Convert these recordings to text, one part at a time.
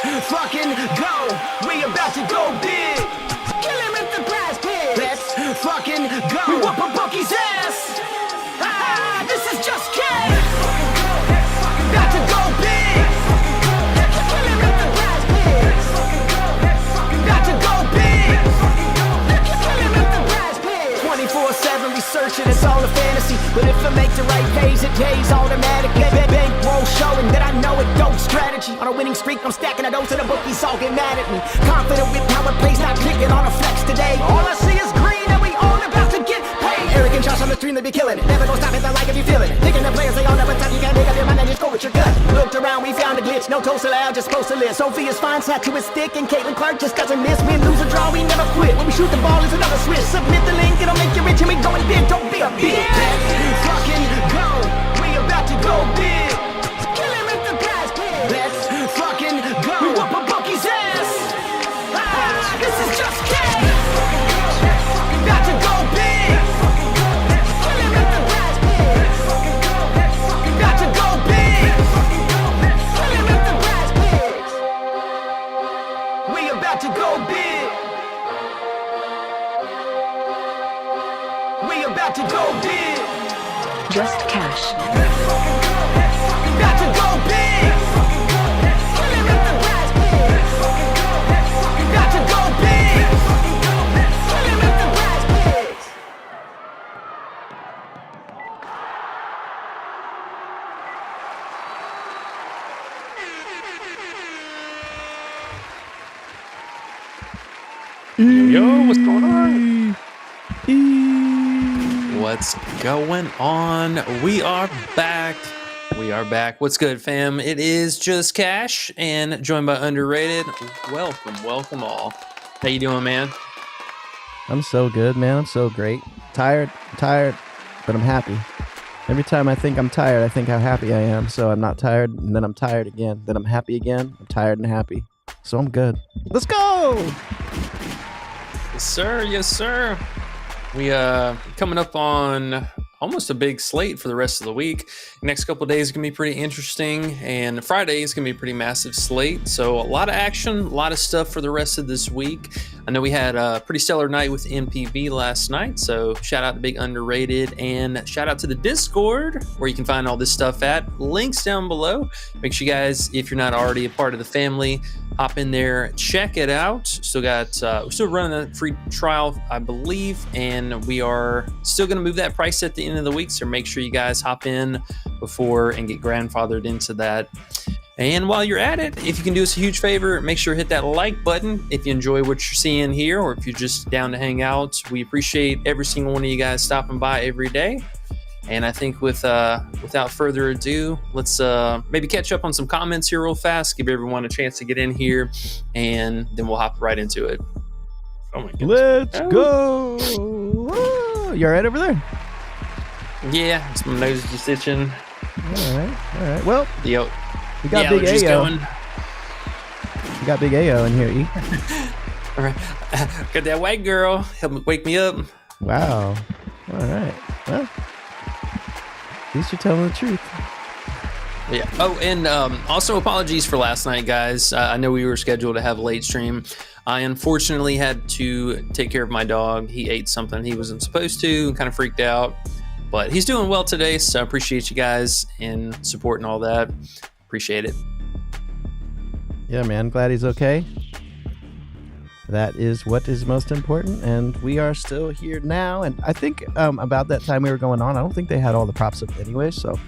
Let's fucking go. We about to go big. Kill him with the prize pig. Let's fucking go. We whoop a bookie's ass. Ah, this is just kidding. About to go big. Kill him with the prize pig. About to go big. Kill him with the prize pig. 24/7 researching, it's all a fantasy. But if I make the right pays, it pays automatically. Bankroll showing that I know it don't strategy. On a winning streak, I'm stacking a dose and the bookies all get mad at me. Confident with how it plays, not clicking on a flex today. All I see is green and we all about to get paid. Arrogant shots on the stream, they be killing it. Never gonna stop it, I like if you feeling it. Picking the players, they all never touch. You can't make up your mind and just go with your gut. Looked around, we found a glitch. No toast allowed, just post a list. Sophia's fine, sat to his stick, and Caitlin Clark just doesn't miss. Win, lose, or draw, we never quit. When we shoot the ball, it's another switch. Submit the link, it'll make you rich, and we going big. Don't be a bitch. Let's fucking go. We about to go big. Kill him with the prize pig. Let's fucking go. We whoop a bookie's ass. Ah, this is just kidding. About to go big. Kill him with the prize pig. About to go big. Kill him with the prize pigs. We about to go big. We about to go big. Just cash. About to go big. Kill him with the prize pig. About to go big. Kill him with the prize pigs. Yo, what's going on? What's going on? We are back. What's good, fam? It is Just Cash and joined by Underrated. Welcome all. How you doing, man? I'm so good, man. I'm so great. Tired, but I'm happy. Every time I think I'm tired, I think how happy I am. So I'm not tired, and then I'm tired again. Then I'm happy again. I'm tired and happy. So I'm good. Let's go! Yes, sir. We coming up on almost a big slate for the rest of the week. Next couple of days is gonna be pretty interesting, and Friday is gonna be a pretty massive slate. So a lot of action, a lot of stuff for the rest of this week. I know we had a pretty stellar night with NPB last night, so shout out to Big Underrated, and shout out to the Discord where you can find all this stuff at. Links down below. Make sure you guys, if you're not already a part of the family, hop in there, check it out. We're still running a free trial, I believe, and we are still going to move that price at the end of the week. So make sure you guys hop in before and get grandfathered into that. And while you're at it, if you can do us a huge favor, make sure to hit that like button if you enjoy what you're seeing here, or if you're just down to hang out. We appreciate every single one of you guys stopping by every day. And I think without further ado, let's maybe catch up on some comments here real fast, give everyone a chance to get in here, and then we'll hop right into it. Oh my goodness. Let's go! Woo! You all right over there? Yeah, it's my nose just itching. All right. Well, Yo. we got Big allergies AO. going. We got Big AO in here, E. All right. Got that white girl. Help me wake me up. Wow. All right. Well, at least you're telling the truth. Yeah. Oh, and also apologies for last night, guys. I know we were scheduled to have a late stream. I unfortunately had to take care of my dog. He ate something he wasn't supposed to and kind of freaked out. But he's doing well today, so I appreciate you guys and supporting all that. Appreciate it. Yeah, man. Glad he's okay. That is what is most important, and we are still here now. And I think about that time we were going on, I don't think they had all the props up anyway. So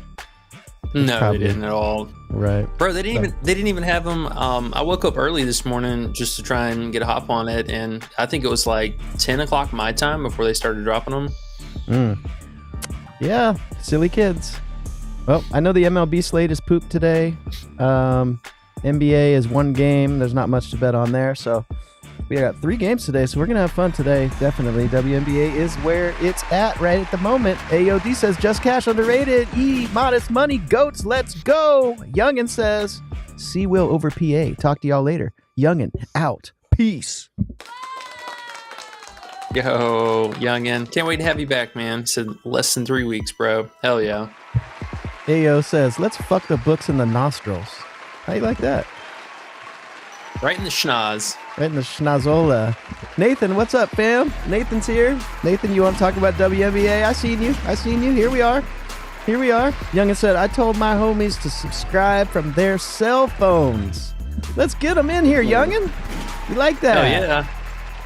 no, probably, they didn't at all, right, bro? They didn't even have them. I woke up early this morning just to try and get a hop on it, and I think it was like 10 o'clock my time before they started dropping them. Yeah, silly kids. Well, I know the MLB slate is pooped today. NBA is one game. There's not much to bet on there, so we got 3 games today, so we're gonna have fun today. Definitely, WNBA is where it's at right at the moment. AOD says Just Cash underrated. E modest money goats. Let's go. Youngin says C will over PA. Talk to y'all later. Youngin out. Peace. Yo, youngin, can't wait to have you back, man. Said less than 3 weeks, bro. Hell yeah. AO says let's fuck the books in the nostrils. How you like that? Right in the schnoz. Right in the schnozola. Nathan, what's up, fam? Nathan's here. Nathan, you want to talk about WNBA? I seen you. Here we are. Youngin said, I told my homies to subscribe from their cell phones. Let's get them in here, Youngin. You like that? Oh, yeah.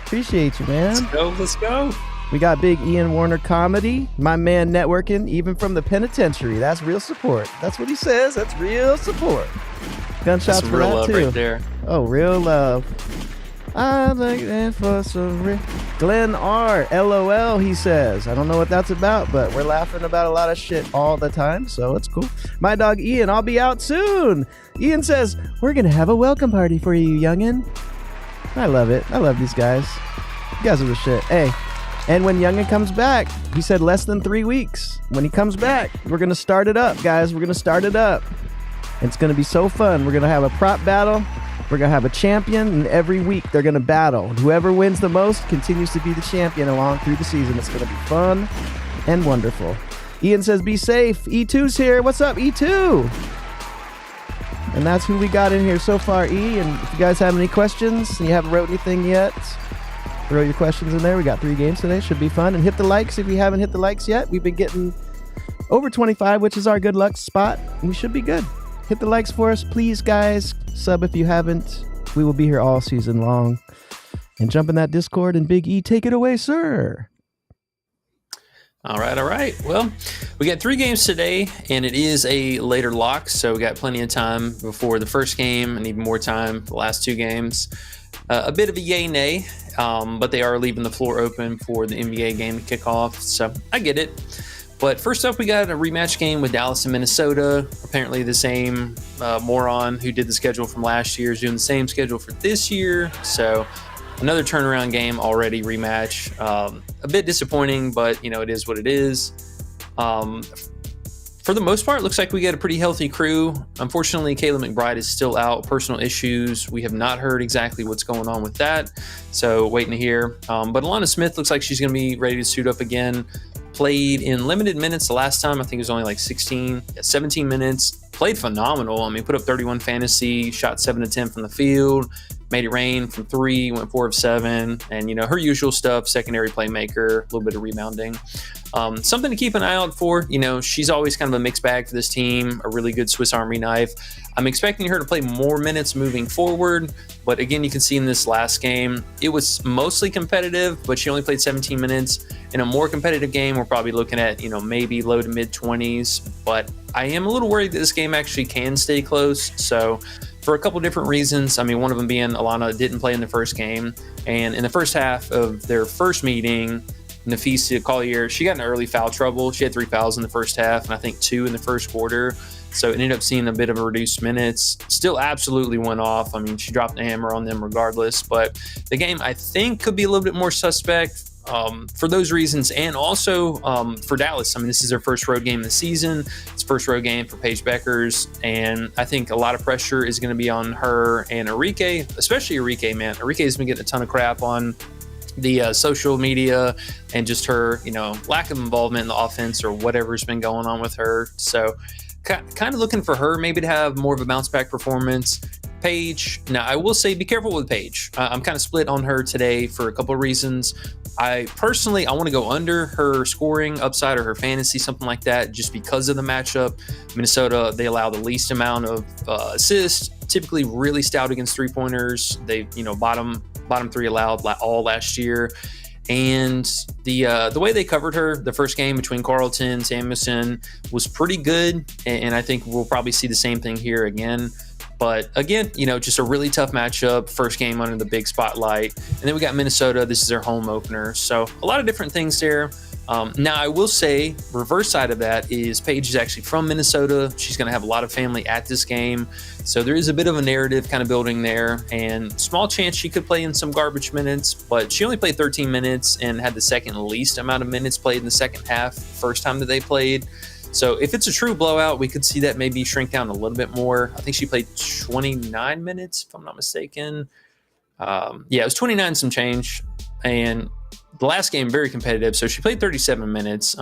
Appreciate you, man. Let's go. We got big Ian Warner comedy. My man networking, even from the penitentiary. That's real support. That's what he says. That's real support. Gunshots for real that, love too. Right there. Oh, real love. I like that for some real. Glenn R. LOL, he says. I don't know what that's about, but we're laughing about a lot of shit all the time, so it's cool. My dog Ian, I'll be out soon. Ian says, we're going to have a welcome party for you, youngin'. I love it. I love these guys. You guys are the shit. Hey, and when youngin' comes back, he said less than 3 weeks. When he comes back, we're going to start it up, guys. We're going to start it up. It's going to be so fun. We're going to have a prop battle. We're going to have a champion, and every week they're going to battle. And whoever wins the most continues to be the champion along through the season. It's going to be fun and wonderful. Ian says, be safe. E2's here. What's up, E2? And that's who we got in here so far, E. And if you guys have any questions and you haven't wrote anything yet, throw your questions in there. We got 3 games today. Should be fun. And hit the likes if you haven't hit the likes yet. We've been getting over 25, which is our good luck spot. And we should be good. Hit the likes for us, please, guys. Sub if you haven't. We will be here all season long. And jump in that Discord, and Big E, take it away, sir. All right. Well, we got 3 games today, and it is a later lock, so we got plenty of time before the first game and even more time for the last 2 games. A bit of a yay-nay, but they are leaving the floor open for the NBA game to kick off, so I get it. But first up, we got a rematch game with Dallas and Minnesota. Apparently the same moron who did the schedule from last year is doing the same schedule for this year. So another turnaround game already, rematch. A bit disappointing, but, it is what it is. For the most part, it looks like we get a pretty healthy crew. Unfortunately, Kayla McBride is still out, personal issues. We have not heard exactly what's going on with that, so waiting to hear. But Alana Smith looks like she's going to be ready to suit up again. Played in limited minutes the last time. I think it was only like 17 minutes. Played phenomenal. Put up 31 fantasy, shot 7 of 10 from the field, made it rain from 3, went 4 of 7, and her usual stuff, secondary playmaker, a little bit of rebounding. Something to keep an eye out for. She's always kind of a mixed bag for this team, a really good Swiss Army knife. I'm expecting her to play more minutes moving forward, but again, you can see in this last game, it was mostly competitive, but she only played 17 minutes. In a more competitive game, we're probably looking at, maybe low to mid 20s, but I am a little worried that this game actually can stay close. So for a couple different reasons, one of them being Alana didn't play in the first game, and in the first half of their first meeting, Nafisa Collier, she got in early foul trouble. She had 3 fouls in the first half, and I think 2 in the first quarter. So it ended up seeing a bit of a reduced minutes. Still absolutely went off. She dropped the hammer on them regardless. But the game, I think, could be a little bit more suspect for those reasons. And also for Dallas. This is their first road game of the season. It's first road game for Paige Beckers. And I think a lot of pressure is going to be on her and Arike, especially Arike, man. Arike's been getting a ton of crap on the social media and just her, lack of involvement in the offense or whatever's been going on with her. So kind of looking for her maybe to have more of a bounce back performance. Paige, now I will say be careful with Paige. I'm kind of split on her today for a couple of reasons. I want to go under her scoring upside or her fantasy, something like that, just because of the matchup. Minnesota, they allow the least amount of assists, typically really stout against 3-pointers. They, bottom 3 allowed all last year. And the way they covered her the first game between Carlton, Samuelson was pretty good. And I think we'll probably see the same thing here again. But again, just a really tough matchup. First game under the big spotlight. And then we got Minnesota. This is their home opener. So a lot of different things there. Now, I will say, reverse side of that is Paige is actually from Minnesota. She's going to have a lot of family at this game. So there is a bit of a narrative kind of building there. And small chance she could play in some garbage minutes. But she only played 13 minutes and had the second least amount of minutes played in the second half, first time that they played. So if it's a true blowout, we could see that maybe shrink down a little bit more. I think she played 29 minutes, if I'm not mistaken. It was 29 some change. And the last game, very competitive. So she played 37 minutes.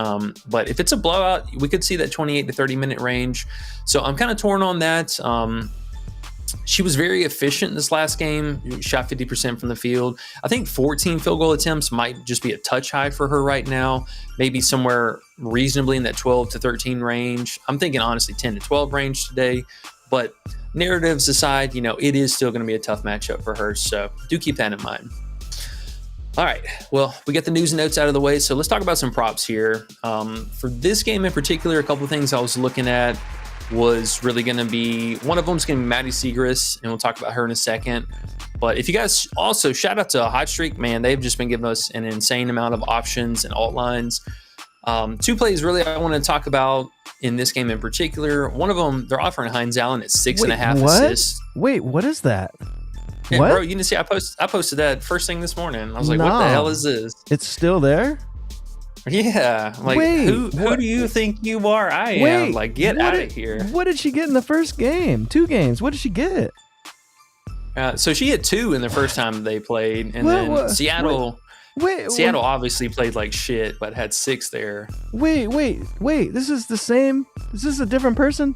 But if it's a blowout, we could see that 28 to 30 minute range. So I'm kind of torn on that. She was very efficient this last game, shot 50% from the field. I think 14 field goal attempts might just be a touch high for her right now, maybe somewhere reasonably in that 12 to 13 range. I'm thinking honestly 10 to 12 range today, but narratives aside, it is still going to be a tough matchup for her. So do keep that in mind. All right, well, we got the news and notes out of the way, so let's talk about some props here. For this game in particular, a couple of things I was looking at was really going to be, one of them is going to be Maddie Siegrist, and we'll talk about her in a second. But if you guys also, shout out to Hot Streak, man, they've just been giving us an insane amount of options and alt lines. Two plays really I want to talk about in this game in particular. One of them, they're offering Hines Allen at 6.5 assists. Wait, what is that? Yeah, what? bro, you didn't see, I posted that first thing this morning. I was like, what the hell is this? It's still there? Yeah. Like, who do you think you are? I am. Like, get out of here. What did she get in the first game? 2 games. What did she get? So she had 2 in the first time they played. And then Seattle obviously played like shit, but had 6 there. Wait. This is the same. Is this a different person?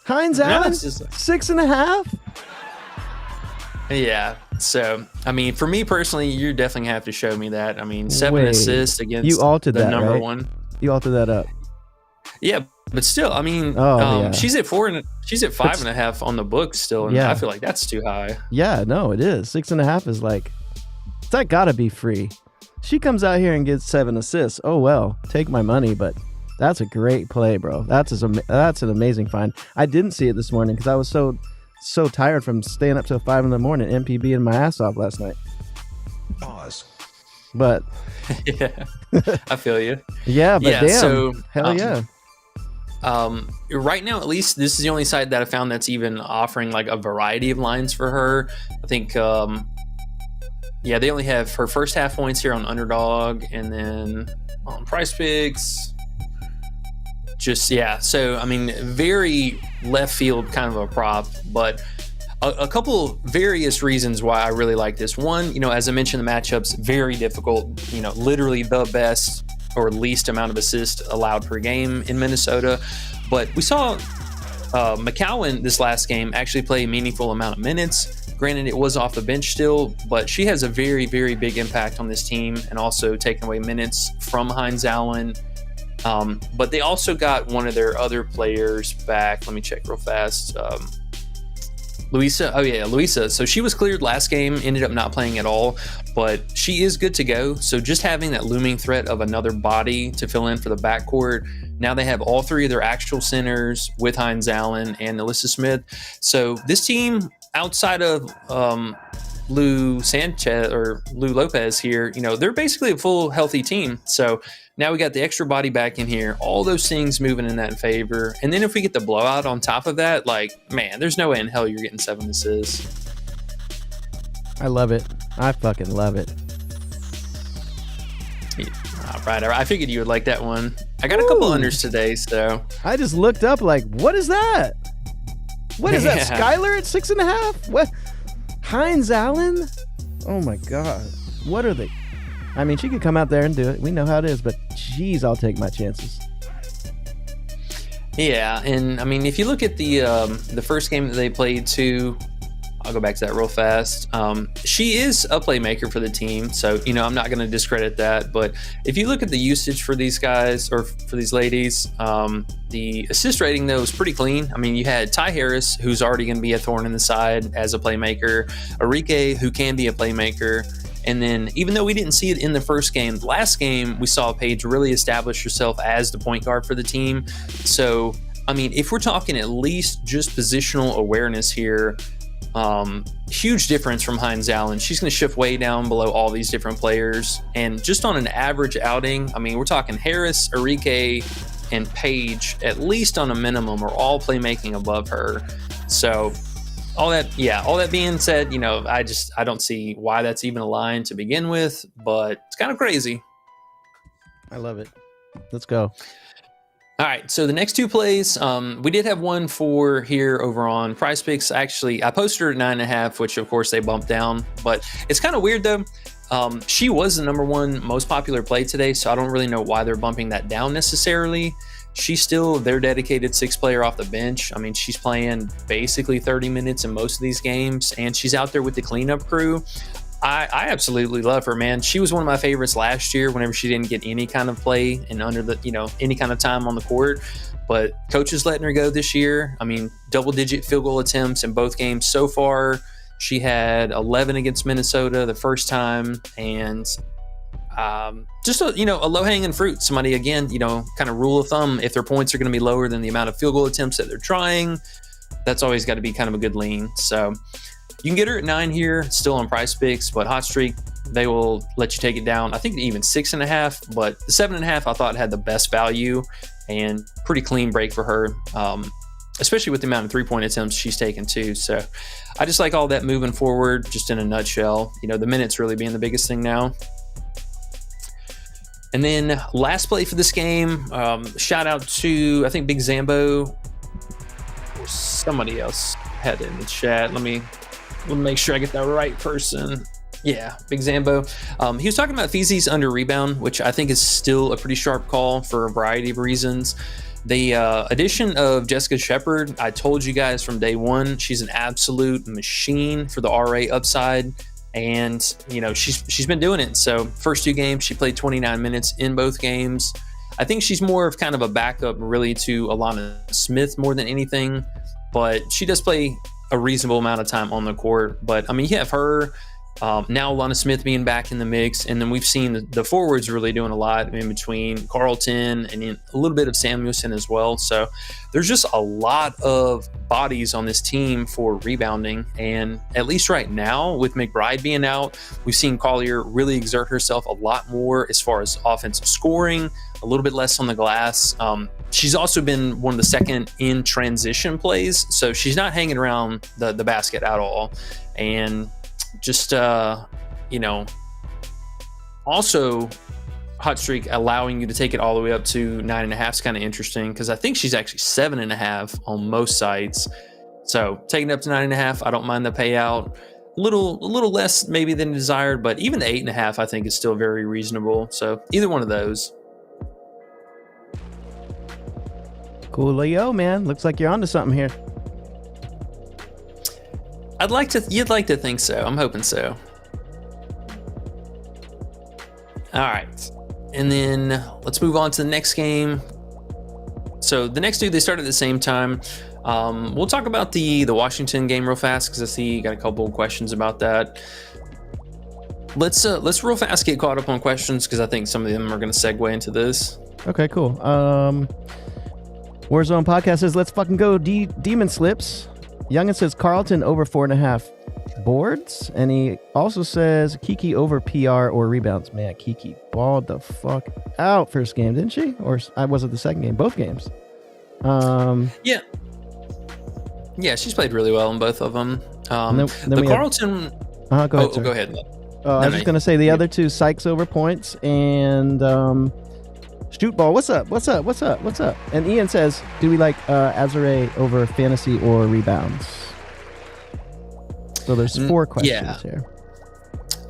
Hines Allen? 6.5? Yeah. So, I mean, for me personally, you're definitely gonna have to show me that. I mean, 7 assists against you altered the that, number right? one. You altered that up. Yeah, but still, I mean, yeah. she's at 4 and she's at 5.5 on the books still, and yeah. I feel like that's too high. Yeah, no, it is. 6.5 is like, that gotta be free. She comes out here and gets 7 assists. Oh well, take my money, but that's a great play, bro. That's an amazing find. I didn't see it this morning because I was so tired from staying up till 5 in the morning, MPBing my ass off last night. Pause. But yeah, I feel you. Yeah, but damn, so hell yeah. Right now, at least, this is the only site that I found that's even offering like a variety of lines for her. I think, they only have her first half points here on Underdog, and then on Prizepicks. So I mean, very left field kind of a prop, but a couple various reasons why I really like this. One, as I mentioned, the matchup's very difficult. Literally the best or least amount of assists allowed per game in Minnesota. But we saw McCowan this last game actually play a meaningful amount of minutes. Granted, it was off the bench still, but she has a very, very big impact on this team and also taking away minutes from Hines Allen. But they also got one of their other players back. Let me check real fast. Luisa. Oh, yeah, Luisa. So she was cleared last game, ended up not playing at all, but she is good to go. So just having that looming threat of another body to fill in for the backcourt. Now they have all 3 of their actual centers with Hines Allen and Alyssa Smith. So this team, outside of Lou Sanchez or Lou Lopez here, they're basically a full healthy team. So now we got the extra body back in here, all those things moving in that favor. And then if we get the blowout on top of that, like, man, there's no way in hell you're getting 7 assists. I love it. I fucking love it. Yeah, all right. I figured you would like that one. I got a couple unders today, so. I just looked up like, what is that? What is that? Skylar at 6.5? What? Hines Allen? Oh my God. What are they? I mean, she could come out there and do it. We know how it is, but geez, I'll take my chances. Yeah, and I mean, if you look at the first game that they played too, I'll go back to that real fast. She is a playmaker for the team, so I'm not going to discredit that. But if you look at the usage for these guys or for these ladies, the assist rating though is pretty clean. I mean, you had Ty Harris, who's already going to be a thorn in the side as a playmaker, Arike, who can be a playmaker. And then even though we didn't see it in the first game, the last game we saw Paige really establish herself as the point guard for the team. So, I mean, if we're talking at least just positional awareness here, huge difference from Hines Allen. She's going to shift way down below all these different players. And just on an average outing, I mean, we're talking Harris, Arike, and Paige, at least on a minimum, are all playmaking above her. So all that being said, I don't see why that's even a line to begin with, but it's kind of crazy. I love it. Let's go. All right, so the next two plays, we did have one for here over on Prizepicks. Actually, I posted her at 9.5, which of course they bumped down, but it's kind of weird though. She was the number one most popular play today, so I don't really know why they're bumping that down necessarily. She's still their dedicated sixth player off the bench. I mean, she's playing basically 30 minutes in most of these games, and she's out there with the cleanup crew. I absolutely love her, man. She was one of my favorites last year whenever she didn't get any kind of play and under the, any kind of time on the court. But coach is letting her go this year. I mean, double-digit field goal attempts in both games so far. She had 11 against Minnesota the first time, and just a low-hanging fruit. Somebody, again, kind of rule of thumb, if their points are going to be lower than the amount of field goal attempts that they're trying, that's always got to be kind of a good lean. So you can get her at 9 here, still on Prizepicks, but Hot Streak, they will let you take it down. I think even 6.5, but the 7.5 I thought had the best value and pretty clean break for her, especially with the amount of 3-point attempts she's taken too. So I just like all that moving forward, just in a nutshell. The minutes really being the biggest thing now. And then last play for this game, shout out to, I think, Big Zambo, or somebody else had it in the chat. Let me make sure I get the right person. Yeah, Big Zambo. He was talking about Feezy's under rebound, which I think is still a pretty sharp call for a variety of reasons. The addition of Jessica Shepard, I told you guys from day one, she's an absolute machine for the RA upside. And, she's been doing it. So first 2 games, she played 29 minutes in both games. I think she's more of kind of a backup really to Alana Smith more than anything. But she does play a reasonable amount of time on the court. But I mean, you have her, now Alana Smith being back in the mix, and then we've seen the forwards really doing a lot in between Carlton and a little bit of Samuelson as well. So there's just a lot of bodies on this team for rebounding, and at least right now with McBride being out, we've seen Collier really exert herself a lot more as far as offensive scoring, a little bit less on the glass. She's also been one of the second in transition plays, so she's not hanging around the basket at all. And just also Hot Streak allowing you to take it all the way up to 9.5 is kind of interesting, because I think she's actually 7.5 on most sites. So taking it up to 9.5, I don't mind the payout. A little less maybe than desired, but even the 8.5 I think is still very reasonable. So either one of those. Coolio, man. Looks like you're onto something here. You'd like to think so. I'm hoping so. All right. And then let's move on to the next game. So the next two, they start at the same time. We'll talk about the Washington game real fast, because I see you got a couple of questions about that. Let's real fast get caught up on questions, because I think some of them are going to segue into this. Okay, cool. Warzone Podcast says, let's fucking go Demon Slips. Youngin says Carlton over 4.5 boards. And he also says Kiki over PR or rebounds. Man, Kiki balled the fuck out first game, didn't she? Or was it the second game? Both games. Yeah, she's played really well in both of them. Then the Carlton... Go ahead, sir. Go ahead. I was just going to say the other two, Sykes over points and Shoot Ball. What's up? And Ian says, do we like Azure over fantasy or rebounds? So there's 4 questions here.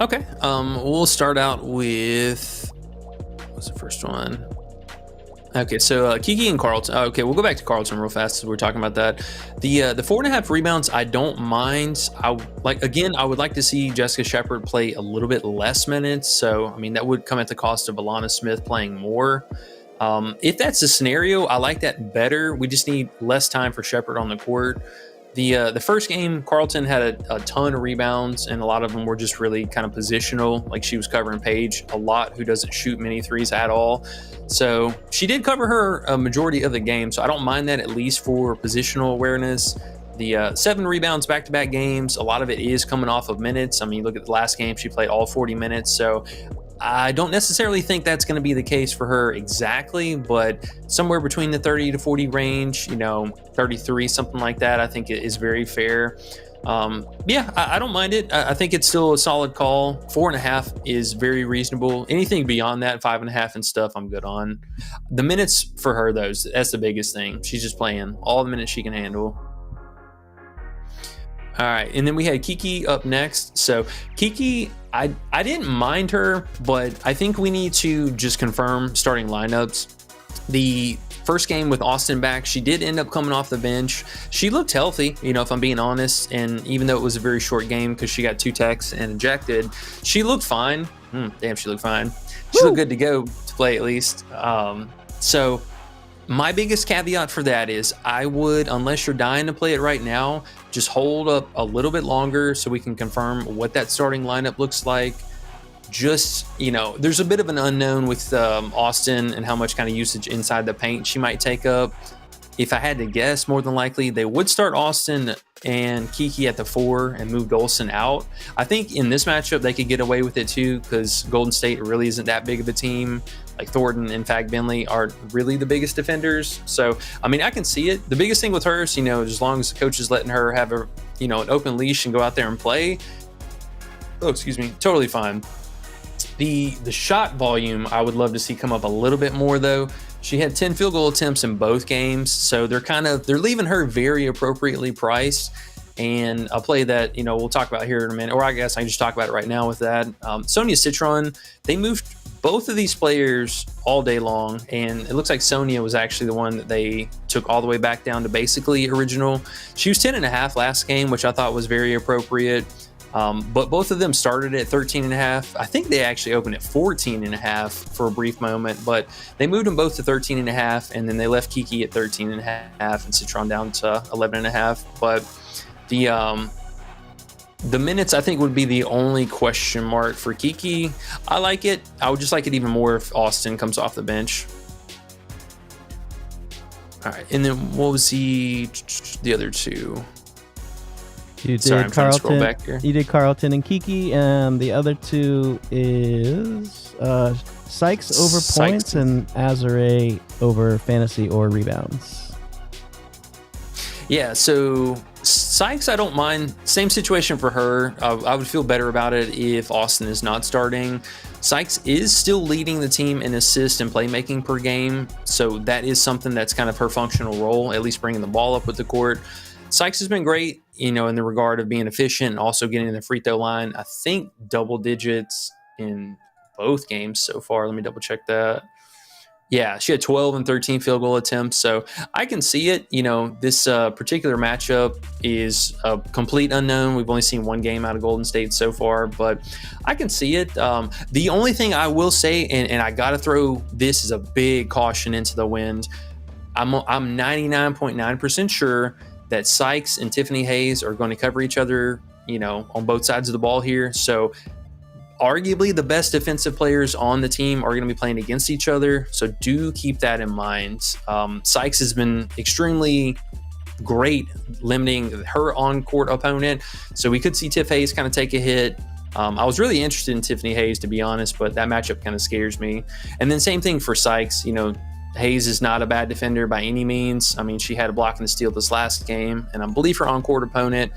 Okay. We'll start out with, what's the first one? Okay, so Kiki and Carlton. Okay, we'll go back to Carlton real fast as we're talking about that. The 4.5 rebounds, I don't mind. I would like to see Jessica Shepard play a little bit less minutes. So, I mean, that would come at the cost of Alana Smith playing more. If that's the scenario, I like that better. We just need less time for Shepard on the court. The first game, Carlton had a ton of rebounds, and a lot of them were just really kind of positional. Like, she was covering Paige a lot, who doesn't shoot many threes at all. So she did cover her a majority of the game, so I don't mind that, at least for positional awareness. The 7 rebounds back-to-back games, a lot of it is coming off of minutes. I mean, look at the last game, she played all 40 minutes, so I don't necessarily think that's going to be the case for her exactly, but somewhere between the 30 to 40 range, 33, something like that, I think it is very fair. Yeah, I don't mind it. I think it's still a solid call. 4.5 is very reasonable. Anything beyond that, 5.5 and stuff, I'm good on. The minutes for her, though, that's the biggest thing. She's just playing all the minutes she can handle. All right, and then we had Kiki up next. So Kiki, I didn't mind her, but I think we need to just confirm starting lineups. The first game with Austin back, she did end up coming off the bench. She looked healthy, if I'm being honest. And even though it was a very short game because she got 2 techs and ejected, she looked fine. Damn, she looked fine. She looked good to go to play at least. So my biggest caveat for that is I would, unless you're dying to play it right now, just hold up a little bit longer so we can confirm what that starting lineup looks like. Just, there's a bit of an unknown with Austin and how much kind of usage inside the paint she might take up. If I had to guess, more than likely they would start Austin and Kiki at the 4 and move Dolson out. I think in this matchup they could get away with it too because Golden State really isn't that big of a team. Like Thornton and Fag-Bentley aren't really the biggest defenders. So, I can see it. The biggest thing with her is, as long as the coach is letting her have an open leash and go out there and play, totally fine. The shot volume I would love to see come up a little bit more though. She had 10 field goal attempts in both games, so they're leaving her very appropriately priced. And a play that we'll talk about here in a minute, or I guess I can just talk about it right now with that. Sonia Citron, they moved both of these players all day long, and it looks like Sonia was actually the one that they took all the way back down to basically original. She was 10.5 last game, which I thought was very appropriate. But both of them started at 13.5. I think they actually opened at 14.5 for a brief moment, but they moved them both to 13.5, and then they left Kiki at 13.5 and Citron down to 11.5. But the minutes I think would be the only question mark for Kiki. I like it. I would just like it even more if Austin comes off the bench. All right, and then what was the other two? You did Carlton. You did Carlton and Kiki, and the other two is Sykes over points and Azare over fantasy or rebounds. Yeah, so Sykes, I don't mind. Same situation for her. I would feel better about it if Austin is not starting. Sykes is still leading the team in assists and playmaking per game, so that is something that's kind of her functional role, at least bringing the ball up with the court. Sykes has been great, in the regard of being efficient and also getting the free throw line. I think double digits in both games so far. Let me double check that. Yeah, she had 12 and 13 field goal attempts. So I can see it. This particular matchup is a complete unknown. We've only seen one game out of Golden State so far, but I can see it. The only thing I will say, and I got to throw this as a big caution into the wind, I'm 99.9% sure that Sykes and Tiffany Hayes are going to cover each other, on both sides of the ball here. So arguably the best defensive players on the team are going to be playing against each other. So do keep that in mind. Sykes has been extremely great limiting her on-court opponent. So we could see Tiff Hayes kind of take a hit. I was really interested in Tiffany Hayes, to be honest, but that matchup kind of scares me. And then same thing for Sykes. Hayes is not a bad defender by any means. She had a block and a steal this last game, and I believe her on-court opponent,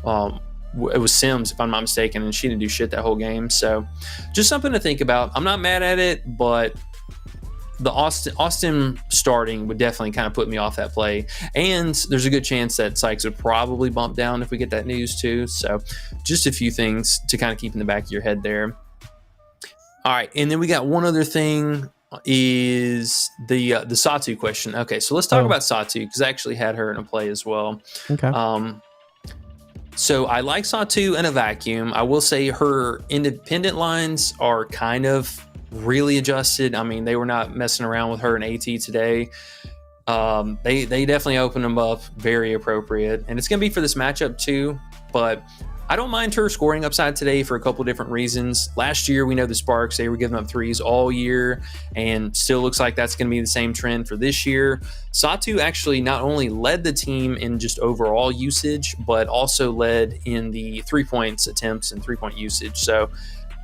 it was Sims, if I'm not mistaken, and she didn't do shit that whole game. So just something to think about. I'm not mad at it, but the Austin starting would definitely kind of put me off that play. And there's a good chance that Sykes would probably bump down if we get that news too. So just a few things to kind of keep in the back of your head there. All right, and then we got one other thing, is the Satu question. Okay, so let's talk about Satu, because I actually had her in a play as well. Okay. So I like Satu in a vacuum. I will say her independent lines are kind of really adjusted. They were not messing around with her in AT today. They definitely opened them up very appropriate, and it's going to be for this matchup too. But I don't mind her scoring upside today for a couple different reasons. Last year, we know the Sparks, they were giving up threes all year, and still looks like that's going to be the same trend for this year. Satu actually not only led the team in just overall usage, but also led in the 3-point attempts and 3-point usage. So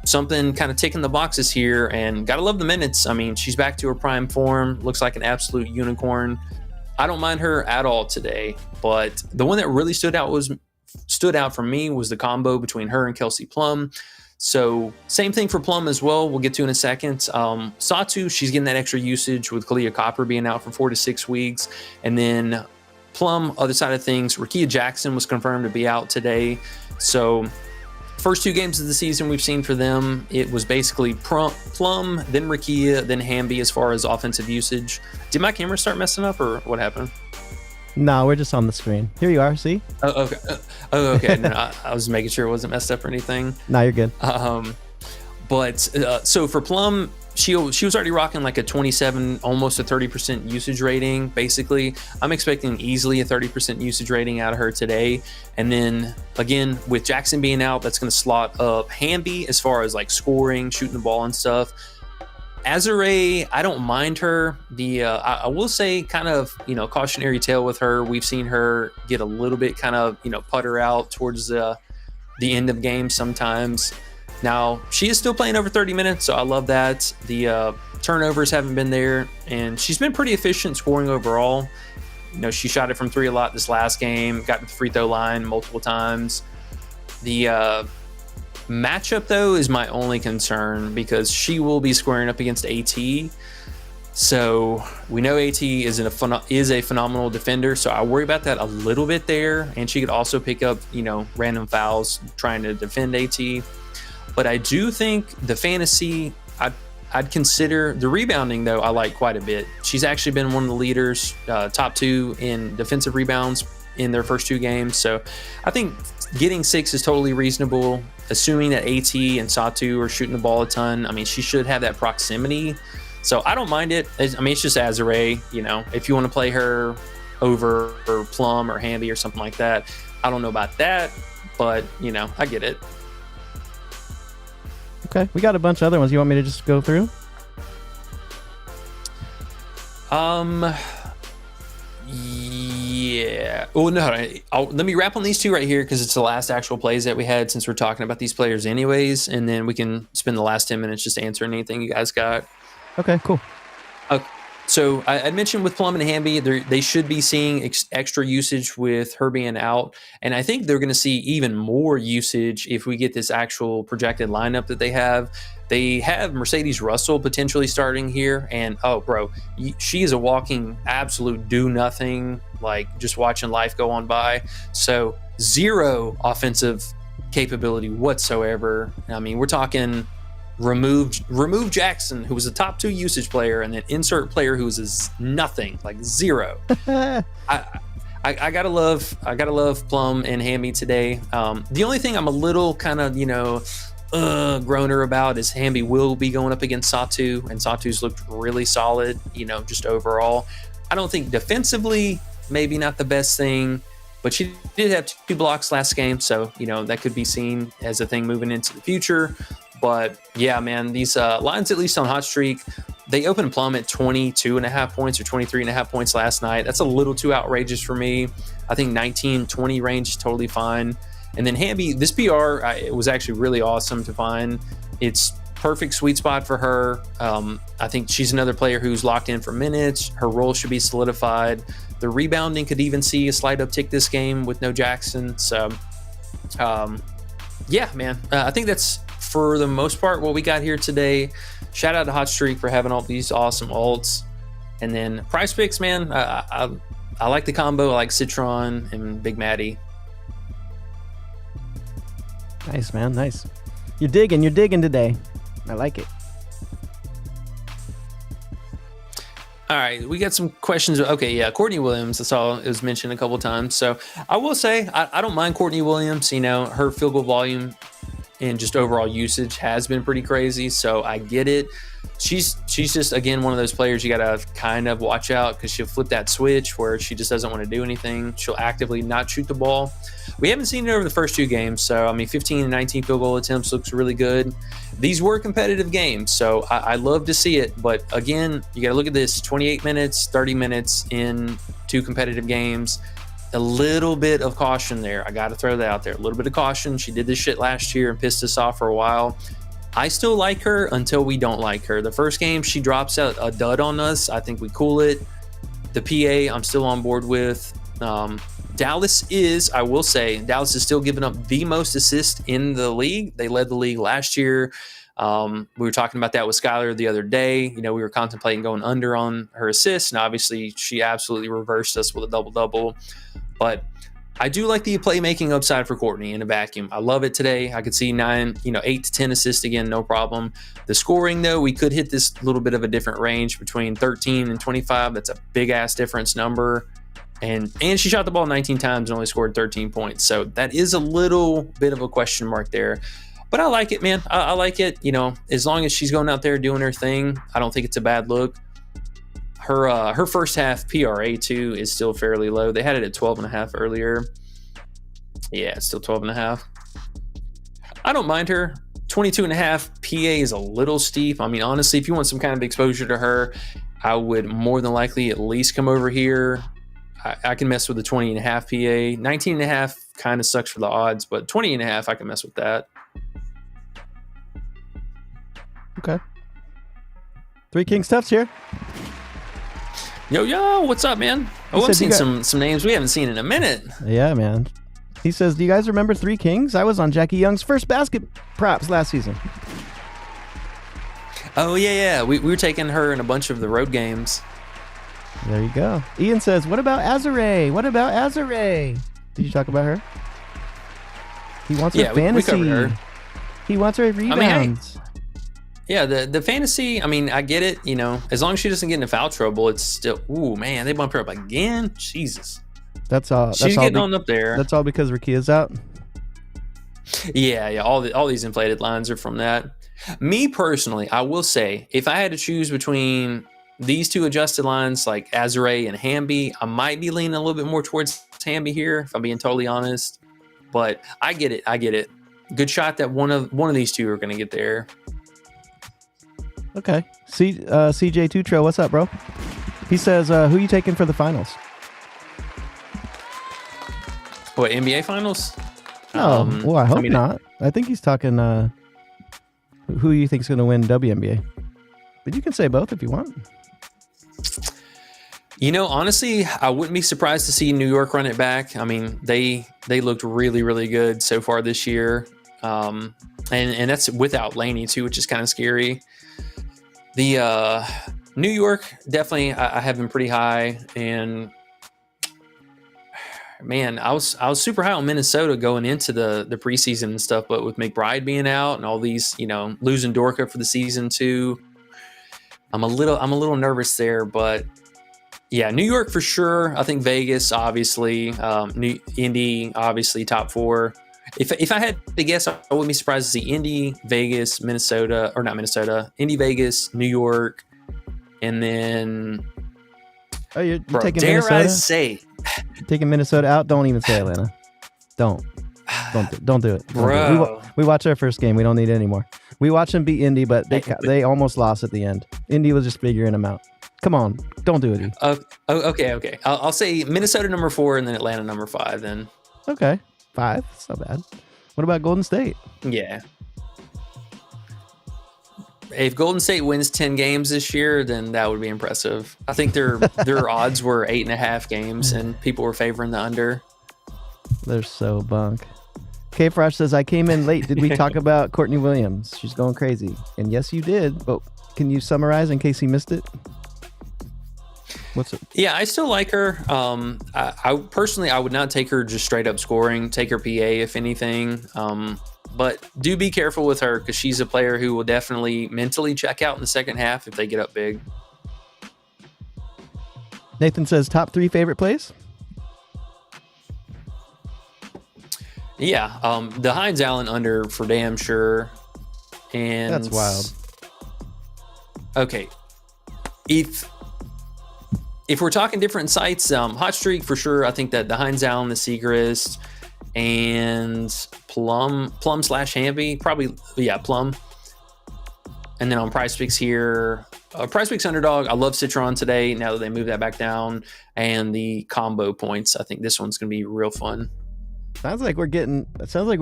something kind of ticking the boxes here, and gotta love the minutes. She's back to her prime form, looks like an absolute unicorn. I don't mind her at all today, but the one that really stood out stood out for me was the combo between her and Kelsey Plum. So same thing for Plum as well. We'll get to in a second. Satu, she's getting that extra usage with Kalia Copper being out for 4 to 6 weeks. And then Plum, other side of things, Rakia Jackson was confirmed to be out today. So first 2 games of the season we've seen for them, it was basically Plum, then Rakia, then Hamby as far as offensive usage. Did my camera start messing up or what happened? No, we're just on the screen. Here you are, see? Oh, okay. Okay. No, I was making sure it wasn't messed up or anything. No, you're good. So for Plum, she was already rocking like a 27, almost a 30% usage rating, basically. I'm expecting easily a 30% usage rating out of her today. And then, again, with Jackson being out, that's going to slot up Hamby as far as like scoring, shooting the ball and stuff. Azure, I don't mind her. I will say kind of, cautionary tale with her. We've seen her get a little bit kind of, putter out towards the end of games sometimes. Now, she is still playing over 30 minutes, so I love that. The turnovers haven't been there, and she's been pretty efficient scoring overall. She shot it from 3 a lot this last game, got to the free throw line multiple times. The matchup, though, is my only concern because she will be squaring up against AT. So we know AT is a phenomenal defender, so I worry about that a little bit there. And she could also pick up, random fouls trying to defend AT. But I do think the fantasy, I'd consider the rebounding, though, I like quite a bit. She's actually been one of the leaders, top 2 in defensive rebounds in their first 2 games. So I think getting 6 is totally reasonable, assuming that AT and Satu are shooting the ball a ton. I mean, she should have that proximity. So I don't mind it. I mean, it's just Azure, if you want to play her over or Plum or Hamby or something like that. I don't know about that, but, I get it. Okay, we got a bunch of other ones. You want me to just go through? Yeah. Oh, no. Let me wrap on these 2 right here because it's the last actual plays that we had since we're talking about these players anyways. And then we can spend the last 10 minutes just answering anything you guys got. Okay, cool. Okay. So I mentioned with Plum and Hamby, they should be seeing extra usage with her being out. And I think they're going to see even more usage if we get this actual projected lineup that they have. They have Mercedes Russell potentially starting here. And, oh, bro, she is a walking absolute do-nothing, like just watching life go on by. So 0 offensive capability whatsoever. I mean, we're talking remove Jackson, who was a top 2 usage player, and then insert player who was nothing, like 0. I gotta love Plum and Hamby today. The only thing I'm a little kind of groaner about is Hamby will be going up against Satu, and Satu's looked really solid, just overall. I don't think defensively, maybe not the best thing, but she did have 2 blocks last game, so that could be seen as a thing moving into the future. But yeah, man, these lines, at least on Hot Streak, they opened Plum at 22.5 points or 23.5 points last night. That's a little too outrageous for me. I think 19-20 range is totally fine. And then Hamby, this PR, it was actually really awesome to find. It's perfect sweet spot for her. I think she's another player who's locked in for minutes. Her role should be solidified. The rebounding could even see a slight uptick this game with no Jackson. So, yeah, man, I think that's, for the most part, what we got here today. Shout out to Hot Streak for having all these awesome alts. And then Prizepicks, man, I like the combo. I like Citron and Big Maddie. Nice, man. Nice. You're digging today. I like it. All right, we got some questions. Okay, yeah, Courtney Williams, I saw it was mentioned a couple times. So I will say, I don't mind Courtney Williams. Her field goal volume and just overall usage has been pretty crazy, so I get it. She's just, again, one of those players you got to kind of watch out because she'll flip that switch where she just doesn't want to do anything. She'll actively not shoot the ball. We haven't seen it over the first 2 games, so, 15 and 19 field goal attempts looks really good. These were competitive games, so I love to see it, but again, you got to look at this, 28 minutes, 30 minutes in 2 competitive games. A little bit of caution there. I got to throw that out there. A little bit of caution. She did this shit last year and pissed us off for a while. I still like her until we don't like her. The first game, she drops out a dud on us. I think we cool it. The PA, I'm still on board with. Dallas is, I will say, Dallas is still giving up the most assists in the league. They led the league last year. We were talking about that with Skylar the other day. We were contemplating going under on her assists, and obviously she absolutely reversed us with a double-double. But I do like the playmaking upside for Courtney in a vacuum. I love it today. I could see 8 to 10 assists again, no problem. The scoring, though, we could hit this little bit of a different range between 13 and 25. That's a big-ass difference number. And she shot the ball 19 times and only scored 13 points. So that is a little bit of a question mark there. But I like it, man. I like it. As long as she's going out there doing her thing, I don't think it's a bad look. Her first half PRA too is still fairly low. They had it at 12.5 earlier. Yeah, it's still 12.5. I don't mind her. 22.5 PA is a little steep. I mean, honestly, if you want some kind of exposure to her, I would more than likely at least come over here. I can mess with the 20.5 PA. 19.5 kind of sucks for the odds, but 20.5 I can mess with that. Okay. Three King Stuff's here. Yo, what's up, man? I've seen some names we haven't seen in a minute. Yeah, man. He says, do you guys remember Three Kings? I was on Jackie Young's first basket props last season. Oh, yeah. We were taking her in a bunch of the road games. There you go. Ian says, what about Azare? Did you talk about her? He wants her fantasy. We covered her. He wants her rebounds. The fantasy, I get it. As long as she doesn't get into foul trouble, it's still, ooh, man, they bumped her up again. Jesus. That's all. She's getting on up there. That's all because Rakia's out. Yeah. All these inflated lines are from that. Me personally, I will say, if I had to choose between these two adjusted lines, like Azare and Hamby, I might be leaning a little bit more towards Hamby here, if I'm being totally honest. But I get it. Good shot that one of these two are going to get there. Okay. CJ Tutro, what's up, bro? He says, who you taking for the finals? What, NBA finals? No, I hope not. I think he's talking who you think's going to win WNBA. But you can say both if you want. Honestly, I wouldn't be surprised to see New York run it back. They looked really, really good so far this year. And that's without Laney too, which is kind of scary. The New York, definitely, I have been pretty high. And man, I was super high on Minnesota going into the preseason and stuff, but with McBride being out and all these, losing Dorka for the season too, I'm a little nervous there. But yeah, New York for sure. I think Vegas, obviously, Indy, obviously top 4. If I had to guess, I wouldn't be surprised to see Indy, Vegas, Minnesota, or not Minnesota, Indy, Vegas, New York, and then. Oh, you're taking Minnesota? Dare I say? You're taking Minnesota out? Don't even say Atlanta. Don't do it. Bro. We watched our first game. We don't need it anymore. We watched them beat Indy, but they almost lost at the end. Indy was just figuring them out. Come on, don't do it. Okay. I'll say Minnesota number 4 and then Atlanta number 5 then. Okay, 5. That's not bad. What about Golden State? Yeah. If Golden State wins 10 games this year, then that would be impressive. I think their odds were 8.5 games, and people were favoring the under. They're so bunk. K Fresh says, I came in late. Did we talk about Courtney Williams? She's going crazy. And yes, you did. But can you summarize in case he missed it? What's it? Yeah, I still like her. I personally, I would not take her just straight up scoring. Take her PA if anything. But do be careful with her because she's a player who will definitely mentally check out in the second half if they get up big. Nathan says, top 3 favorite plays? Yeah, the Hines Allen under for damn sure. And that's wild. Okay. If we're talking different sites, Hot Streak for sure. I think that the Hines Allen, the Segrist, and Plum/Hamby, probably, yeah, Plum. And then on Prizepicks here, Prizepicks Underdog. I love Citron today. Now that they moved that back down, and the combo points. I think this one's gonna be real fun. Sounds like we're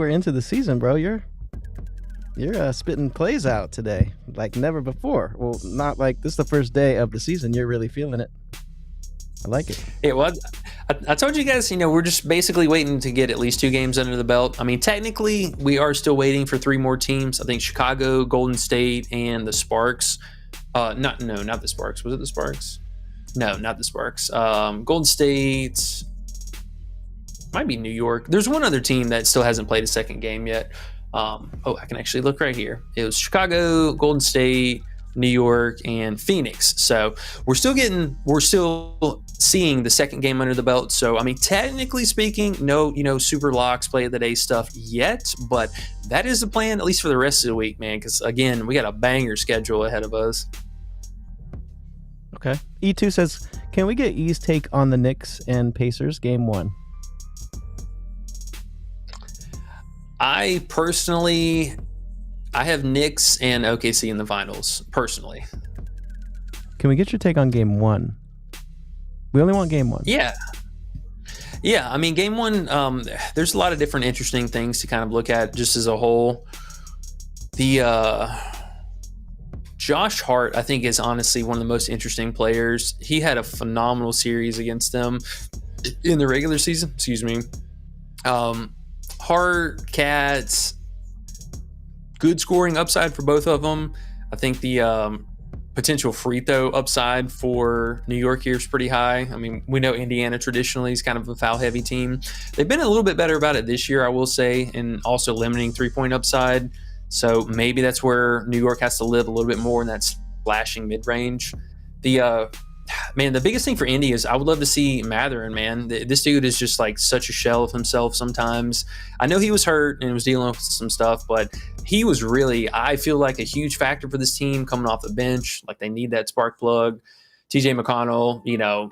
into the season, bro. You're spitting plays out today like never before. Well, not like this is the first day of the season. You're really feeling it. I like it. Yeah, well, I told you guys, we're just basically waiting to get at least 2 games under the belt. I mean, technically, we are still waiting for 3 more teams. I think Chicago, Golden State, and the Sparks. Not the Sparks. Was it the Sparks? No, not the Sparks. Golden State. Might be New York. There's one other team that still hasn't played a second game yet. I can actually look right here. It was Chicago, Golden State, New York, and Phoenix. So we're still seeing the second game under the belt. So I mean, technically speaking, no, super locks, play of the day stuff yet, but that is the plan at least for the rest of the week, man. Because again, we got a banger schedule ahead of us. Okay. E2 says, can we get E's take on the Knicks and Pacers game 1? I have Knicks and OKC in the finals, personally. Can we get your take on game 1? We only want game 1. Yeah. I mean, game 1, there's a lot of different interesting things to kind of look at just as a whole. The Josh Hart, I think, is honestly one of the most interesting players. He had a phenomenal series against them in the regular season. Excuse me. Hart, Cats, good scoring upside for both of them. I think the potential free throw upside for New York here is pretty high. I mean, we know Indiana traditionally is kind of a foul heavy team. They've been a little bit better about it this year, I will say, and also limiting 3-point upside. So maybe that's where New York has to live a little bit more in that splashing mid range. The biggest thing for Indy is I would love to see Matherin, man. This dude is just like such a shell of himself sometimes. I know he was hurt and was dealing with some stuff, but he was really, I feel like, a huge factor for this team coming off the bench. Like, they need that spark plug. TJ McConnell,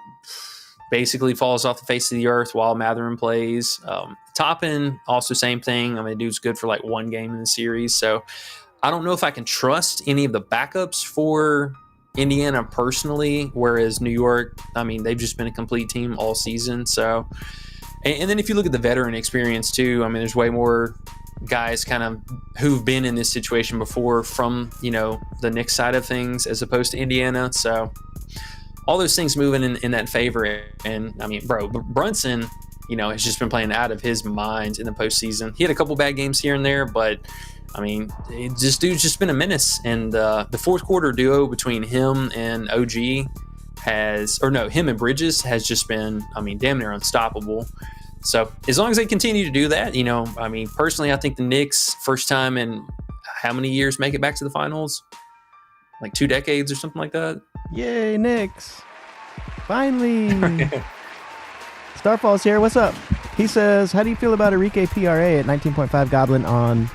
basically falls off the face of the earth while Matherin plays. Toppin, also same thing. I mean, dude's good for like 1 game in the series. So I don't know if I can trust any of the backups for Indiana personally, whereas New York, I mean, they've just been a complete team all season. So, and then if you look at the veteran experience too, I mean, there's way more guys kind of who've been in this situation before from, the Knicks side of things as opposed to Indiana. So all those things moving in that favor. And I mean, Brunson, has just been playing out of his mind in the postseason. He had a couple bad games here and there, but I mean, this dude's just been a menace. And the fourth quarter duo between him and OG him and Bridges has just been, I mean, damn near unstoppable. So as long as they continue to do that, I mean, personally, I think the Knicks, first time in how many years make it back to the finals? Like 2 decades or something like that. Yay, Knicks. Finally. Starfall's here. What's up? He says, how do you feel about Enrique PRA at 19.5 Goblin on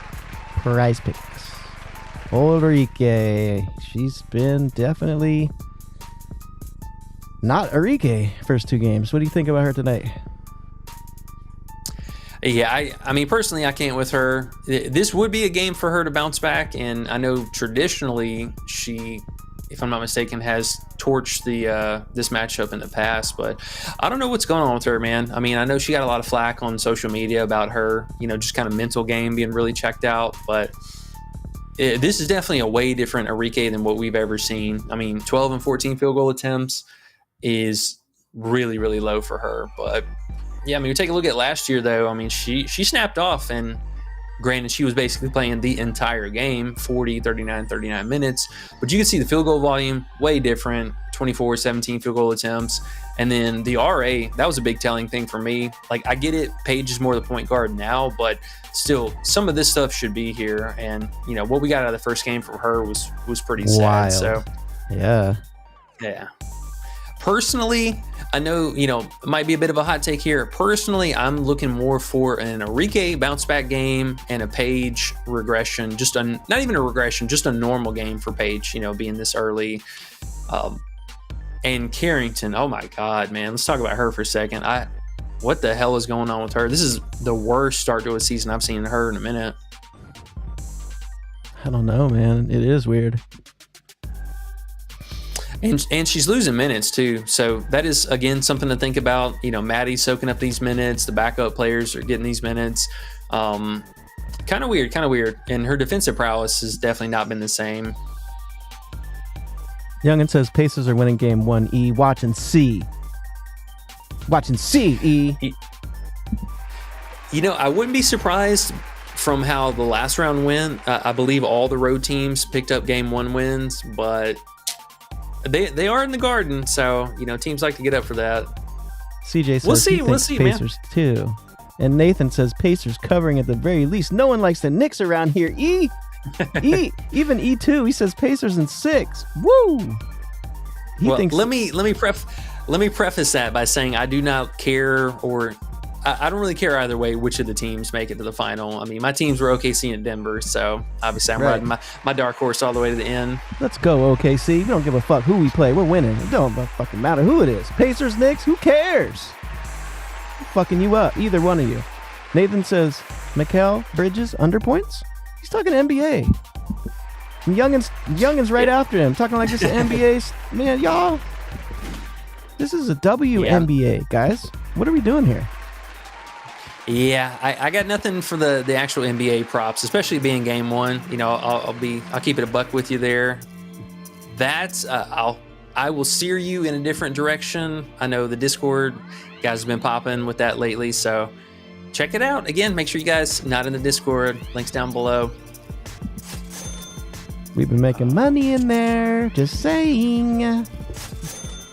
Prizepicks? Old Enrique. She's been definitely not Enrique first 2 games. What do you think about her tonight? Yeah, I mean, personally, I can't with her. This would be a game for her to bounce back, and I know traditionally she, if I'm not mistaken, has torched this matchup in the past, but I don't know what's going on with her, man. I mean, I know she got a lot of flack on social media about her, just kind of mental game being really checked out, but this is definitely a way different Enrique than what we've ever seen. I mean, 12 and 14 field goal attempts is really, really low for her, but yeah, I mean, we take a look at last year, though. I mean, she snapped off, and granted, she was basically playing the entire game, 40, 39 minutes. But you can see the field goal volume, way different, 24, 17 field goal attempts. And then the RA, that was a big telling thing for me. Like, I get it, Paige is more the point guard now, but still, some of this stuff should be here. And, what we got out of the first game from her was pretty sad. Wild. So, yeah. Personally, I know, it might be a bit of a hot take here. Personally, I'm looking more for an Enrique bounce back game and a Paige regression. Not even a regression, just a normal game for Paige, being this early. And Carrington, oh my God, man. Let's talk about her for a second. What the hell is going on with her? This is the worst start to a season I've seen her in a minute. I don't know, man. It is weird. And she's losing minutes too, so that is again something to think about. Maddie's soaking up these minutes. The backup players are getting these minutes. Kind of weird. And her defensive prowess has definitely not been the same. Youngin says Pacers are winning game 1. Watch and see. Watching CE. You know, I wouldn't be surprised from how the last round went. I believe all the road teams picked up game 1 wins, but they are in the Garden, so you know teams like to get up for that. CJ says We'll see, Pacers too, and Nathan says Pacers covering at the very least. No one likes the Knicks around here. Even E2. He says Pacers in 6. Woo! He thinks. Let me preface that by saying I do not care, or I don't really care either way which of the teams make it to the final. I mean, my teams were OKC and Denver, so obviously I'm riding my dark horse all the way to the end. Let's go, OKC. We don't give a fuck who we play. We're winning. It don't fucking matter who it is. Pacers, Knicks, who cares? I'm fucking you up, either one of you. Nathan says, Mikal Bridges, under points? He's talking NBA. And Youngin's right after him, talking like this is NBA. Man, y'all, this is a WNBA, guys. What are we doing here? Yeah, I got nothing for the actual NBA props, especially being game 1. You know, I'll keep it a buck with you there. That's I will steer you in a different direction. I know the Discord guys have been popping with that lately, so check it out. Again, make sure you guys not in the Discord. Links down below. We've been making money in there. Just saying.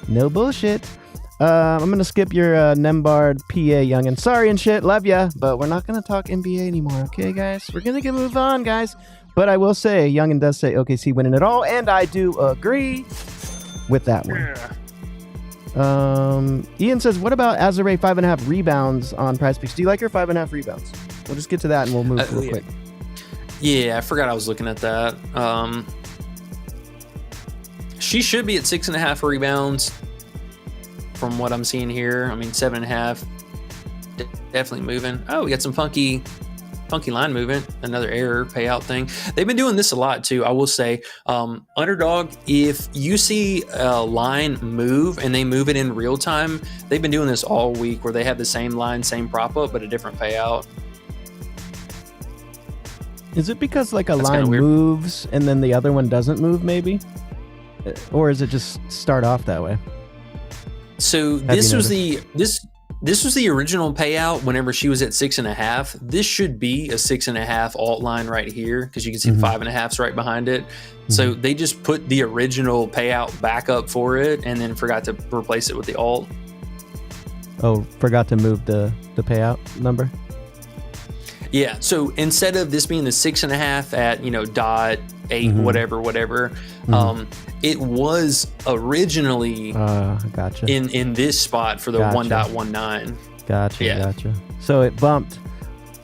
No bullshit. I'm going to skip your Nembard PA, youngin. Sorry and shit. Love ya. But we're not going to talk NBA anymore. Okay, guys? We're going to move on, guys. But I will say, youngin does say OKC winning it all. And I do agree with that one. Ian says, what about Azare 5.5 rebounds on Prizepicks? Do you like your 5.5 rebounds? We'll just get to that and we'll move real quick. Yeah, I forgot I was looking at that. She should be at 6.5 rebounds from what I'm seeing here. I mean, 7.5, definitely moving. Oh, we got some funky line movement. Another error payout thing. They've been doing this a lot too. I will say, Underdog, if you see a line move and they move it in real time, they've been doing this all week where they have the same line, same prop up, but a different payout. Is it because like a line moves and then the other one doesn't move maybe? Or is it just start off that way? So this was the original payout whenever she was at 6.5. This should be a 6.5 alt line right here because you can see 5.5's right behind it. So they just put the original payout back up for it and then forgot to replace it with the alt. Oh, forgot to move the payout number? Yeah, so instead of this being the 6.5 at, dot 8, whatever, it was originally gotcha. in this spot for the 1.19. Gotcha. So it bumped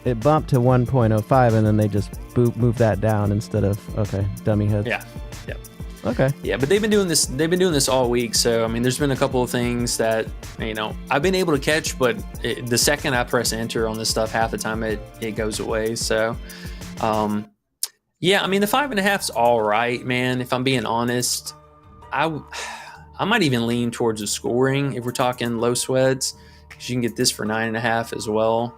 to 1.05 and then they just moved that down instead of dummy heads. Yeah. Okay. Yeah, but they've been doing this all week. So I mean, there's been a couple of things that I've been able to catch, but the second I press enter on this stuff, half the time it goes away. So, yeah, I mean the 5.5's all right, man. If I'm being honest, I might even lean towards the scoring if we're talking low sweats, because you can get this for 9.5 as well.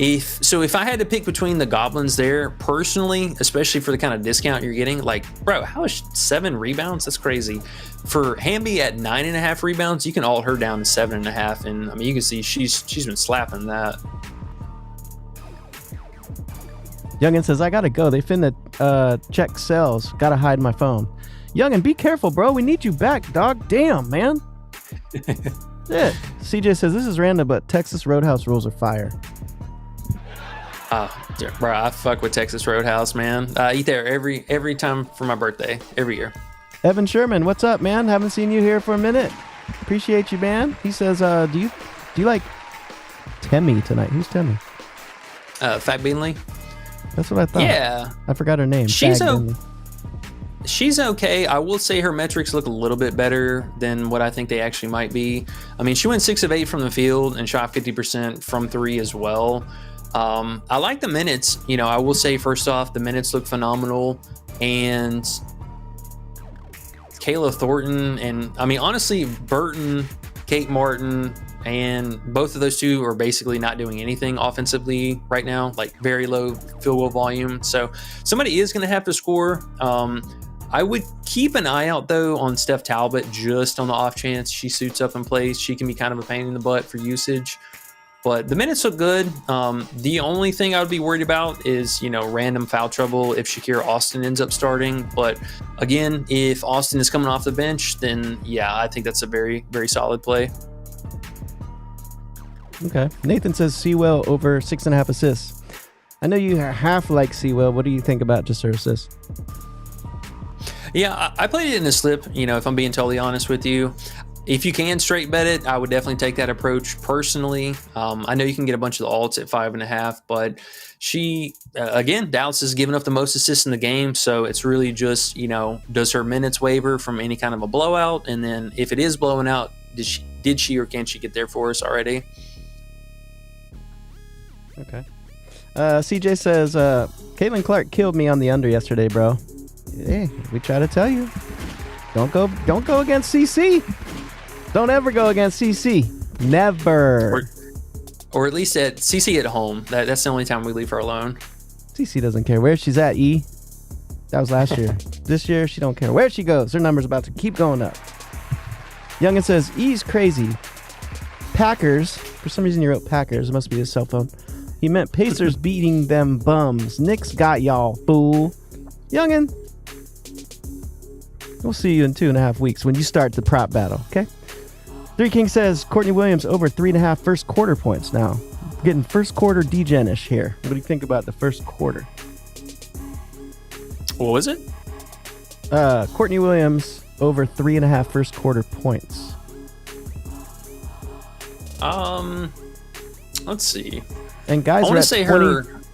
If I had to pick between the goblins there, personally, especially for the kind of discount you're getting, like, bro, how is 7 rebounds? That's crazy. For Hamby at 9.5 rebounds, you can alt her down to 7.5, and I mean you can see she's been slapping that. Youngin says, I gotta go. They finna check cells. Gotta hide my phone. Youngin, be careful, bro. We need you back, dog. Damn, man. Yeah. CJ says, this is random, but Texas Roadhouse rules are fire. Bro, I fuck with Texas Roadhouse, man. I eat there every time for my birthday, every year. Evan Sherman, what's up, man? Haven't seen you here for a minute. Appreciate you, man. He says, do you like Temmie tonight? Who's Temmie? Fat Beanley. That's what I thought. Yeah. I forgot her name. She's okay. I will say her metrics look a little bit better than what I think they actually might be. I mean, she went 6 of 8 from the field and shot 50% from 3 as well. I like the minutes. I will say first off, the minutes look phenomenal, and Kayla Thornton and I mean honestly Burton, Kate Martin, and both of those two are basically not doing anything offensively right now, like very low field goal volume. So somebody is going to have to score. I would keep an eye out though on Steph Talbot, just on the off chance she suits up and plays. She can be kind of a pain in the butt for usage. But the minutes look good. The only thing I would be worried about is, random foul trouble if Shakira Austin ends up starting. But again, if Austin is coming off the bench, then yeah, I think that's a very, very solid play. Okay. Nathan says Sewell over 6.5 assists. I know you half like Sewell. What do you think about just her assists? Yeah, I played it in a slip, if I'm being totally honest with you. If you can straight bet it, I would definitely take that approach personally. I know you can get a bunch of the alts at 5.5, but she, again, Dallas has given up the most assists in the game. So it's really just, does her minutes waver from any kind of a blowout? And then if it is blowing out, did she or can she get there for us already? Okay. CJ says, Caitlin Clark killed me on the under yesterday, bro. Hey, we try to tell you. Don't go against CC. Don't ever go against CC. Never. Or at least at CC at home. That's the only time we leave her alone. CC doesn't care where she's at, E. That was last year. This year, she don't care where she goes. Her number's about to keep going up. Youngin says, E's crazy. Packers. For some reason, he wrote Packers. It must be his cell phone. He meant Pacers beating them bums. Knicks got y'all, fool. Youngin. We'll see you in 2.5 weeks when you start the prop battle, okay? 3 King says Courtney Williams over 3.5 first quarter points now. Getting first quarter degen-ish here. What do you think about the first quarter? What was it? Courtney Williams over 3.5 first quarter points. Let's see. And guys,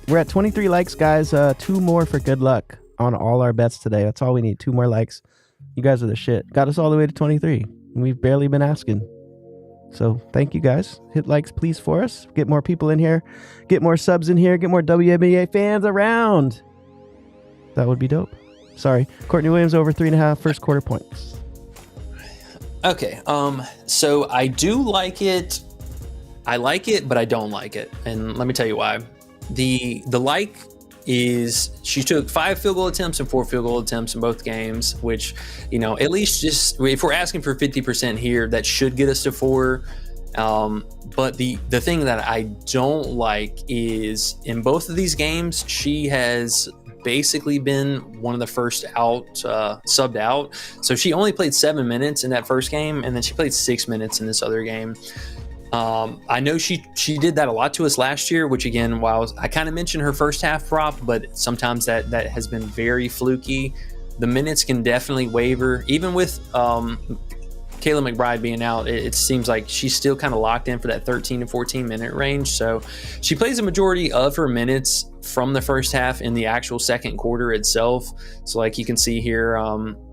we're at 23 likes, guys. 2 more for good luck on all our bets today. That's all we need. 2 more likes. You guys are the shit. Got us all the way to 23. We've barely been asking. So thank you guys. Hit likes, please, for us. Get more people in here. Get more subs in here. Get more WNBA fans around. That would be dope. Sorry. Courtney Williams over 3.5 first quarter points. Okay. So I do like it. I like it, but I don't like it. And let me tell you why. The like is she took 5 field goal attempts and 4 field goal attempts in both games, which, at least just if we're asking for 50% here, that should get us to 4. But the thing that I don't like is in both of these games, she has basically been one of the first out, subbed out. So she only played 7 minutes in that first game, and then she played 6 minutes in this other game. I know she did that a lot to us last year, which again, while I kind of mentioned her first half prop, but sometimes that has been very fluky. The minutes can definitely waver. Even with Kayla McBride being out, it seems like she's still kind of locked in for that 13 to 14 minute range. So she plays a majority of her minutes from the first half in the actual second quarter itself. So like you can see here,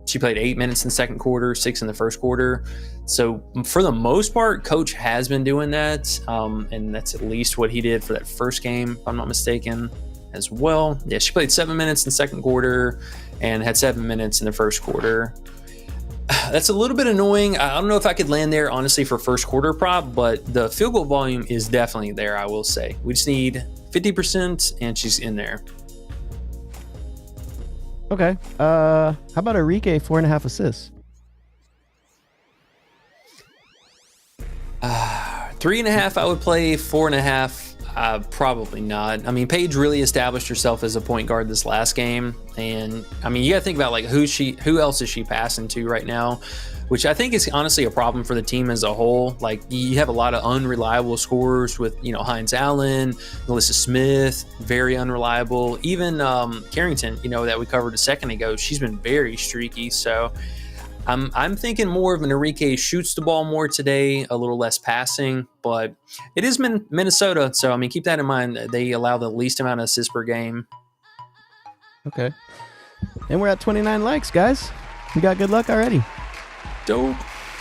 she played 8 minutes in the second quarter, 6 in the first quarter. So for the most part, Coach has been doing that. And that's at least what he did for that first game, if I'm not mistaken, as well. Yeah, she played 7 minutes in the second quarter and had 7 minutes in the first quarter. That's a little bit annoying. I don't know if I could land there, honestly, for first quarter prop, but the field goal volume is definitely there, I will say. We just need 50%, and she's in there. Okay. How about Enrique, 4.5 assists? 3.5, I would play. 4.5, probably not. I mean, Paige really established herself as a point guard this last game, and I mean, you got to think about like who else is she passing to right now, which I think is honestly a problem for the team as a whole. Like you have a lot of unreliable scorers with Hines Allen, Melissa Smith, very unreliable. Even Carrington, that we covered a second ago, she's been very streaky. So I'm thinking more of an Enrique shoots the ball more today, a little less passing, but it is Minnesota. So, I mean, keep that in mind. They allow the least amount of assists per game. Okay. And we're at 29 likes, guys. We got good luck already. Dope.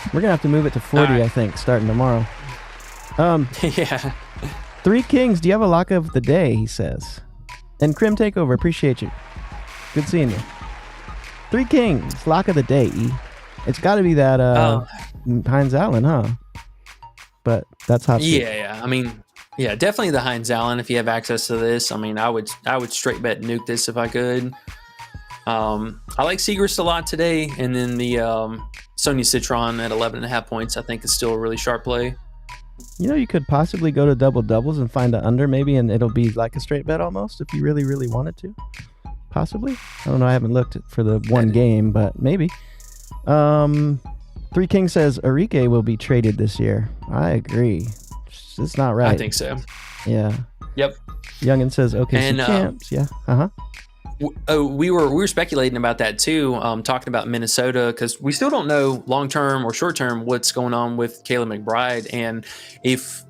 We're going to have to move it to 40, right. I think, starting tomorrow. Yeah. 3 Kings, do you have a lock of the day, he says. And Crim Takeover, appreciate you. Good seeing you. 3 Kings, lock of the day, E. It's got to be that Hines Allen, huh? But that's hot. Yeah. I mean, yeah, definitely the Hines Allen. If you have access to this, I mean, I would straight bet nuke this if I could. I like Segrist a lot today, and then the Sonia Citron at 11.5 points I think is still a really sharp play. You could possibly go to double doubles and find an under maybe, and it'll be like a straight bet almost if you really, really wanted to. Possibly. I don't know. I haven't looked for the one game, but maybe. Three King says Enrique will be traded this year. I agree. It's not right. I think so. Yeah. Yep. Youngin says okay, champs. Yeah. We were speculating about that too, talking about Minnesota, because we still don't know long term or short term what's going on with Kayla McBride, and if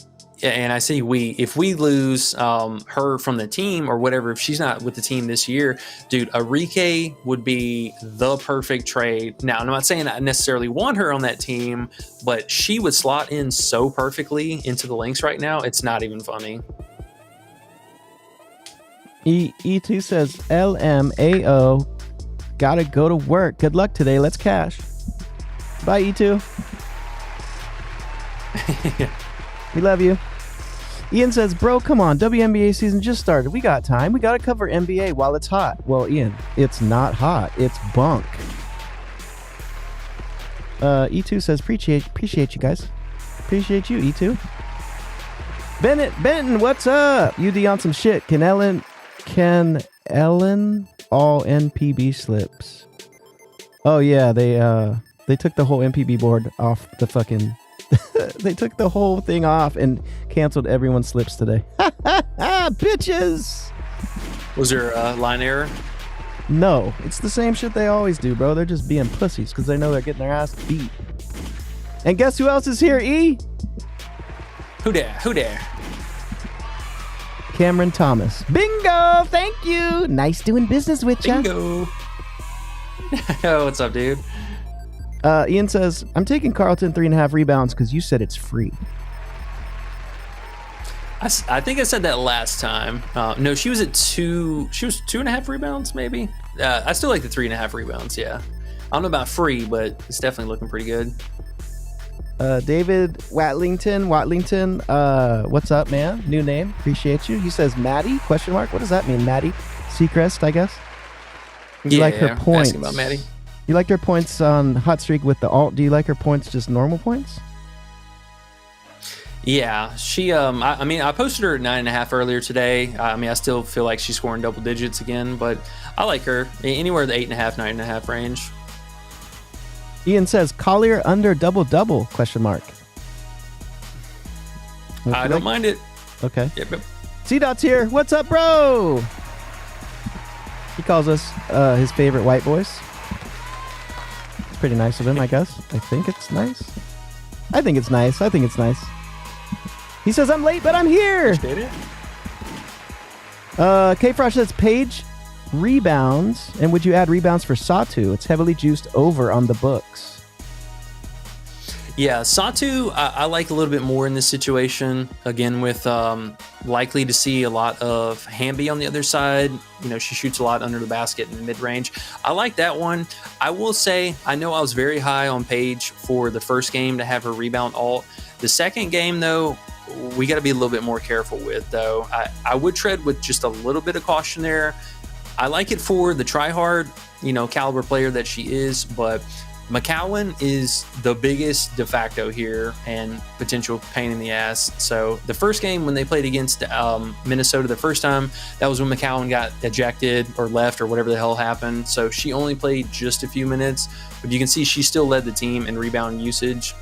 we lose her from the team or whatever, if she's not with the team this year, dude, Enrique would be the perfect trade. Now, I'm not saying I necessarily want her on that team, but she would slot in so perfectly into the Lynx right now. It's not even funny. E2 says LMAO, gotta go to work. Good luck today. Let's cash. Bye, E2. We love you. Ian says, bro, come on. WNBA season just started. We got time. We gotta cover NBA while it's hot. Well, Ian, it's not hot. It's bunk. E2 says, appreciate you guys. Appreciate you, E2. Benton, what's up? UD on some shit. Can Ellen all NPB slips? Oh yeah, they took the whole NPB board off the fucking. They took the whole thing off and canceled everyone's slips today. Bitches. Was there a line error? No, it's the same shit they always do, bro. They're just being pussies because they know they're getting their ass beat. And guess who else is here? E. Who there? Cameron Thomas. Bingo! Thank you. Nice doing business with ya. Bingo. Oh, what's up, dude? Ian says, I'm taking Carlton 3.5 rebounds because you said it's free. I think I said that last time. No, she was at 2. She was 2.5 rebounds, maybe. I still like the 3.5 rebounds. Yeah, I don't know about free, but it's definitely looking pretty good. David Watlington, what's up, man? New name, appreciate you. He says Maddie? ? What does that mean, Maddie? Seacrest, I guess. You like her points? Asking about Maddie. You liked her points on Hot Streak with the alt. Do you like her points just normal points? Yeah, she. I posted her at 9.5 earlier today. I still feel like she's scoring double digits again, but I like her anywhere in the 8.5, 9.5 range. Ian says Collier under double? ? I don't mind it. Okay. Yep. C-Dot's here. What's up, bro? He calls us his favorite white boys. It's pretty nice of him, I guess. I think it's nice. He says, I'm late, but I'm here. K-Frosh says Paige rebounds. And would you add rebounds for Satu? It's heavily juiced over on the books. Yeah, Satu, I like a little bit more in this situation. Again, with likely to see a lot of Hamby on the other side. She shoots a lot under the basket in the mid-range. I like that one. I will say, I know I was very high on Paige for the first game to have her rebound alt. The second game, though, we got to be a little bit more careful with, though. I would tread with just a little bit of caution there. I like it for the try-hard, caliber player that she is, but McCowan is the biggest de facto here and potential pain in the ass. So the first game when they played against Minnesota the first time, that was when McCowan got ejected or left or whatever the hell happened. So she only played just a few minutes, but you can see she still led the team in rebound usage.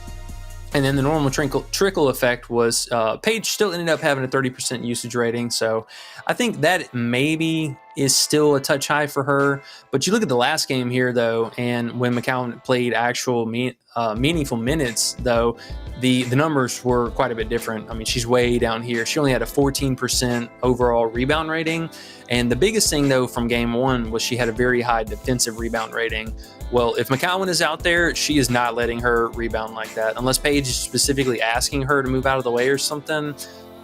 And then the normal trickle effect was Paige still ended up having a 30% usage rating. So I think that maybe is still a touch high for her. But you look at the last game here, though, and when McCowan played actual meaningful minutes, though, the numbers were quite a bit different. She's way down here. She only had a 14% overall rebound rating. And the biggest thing, though, from game one was she had a very high defensive rebound rating. Well, if McCowan is out there, she is not letting her rebound like that. Unless Paige is specifically asking her to move out of the way or something,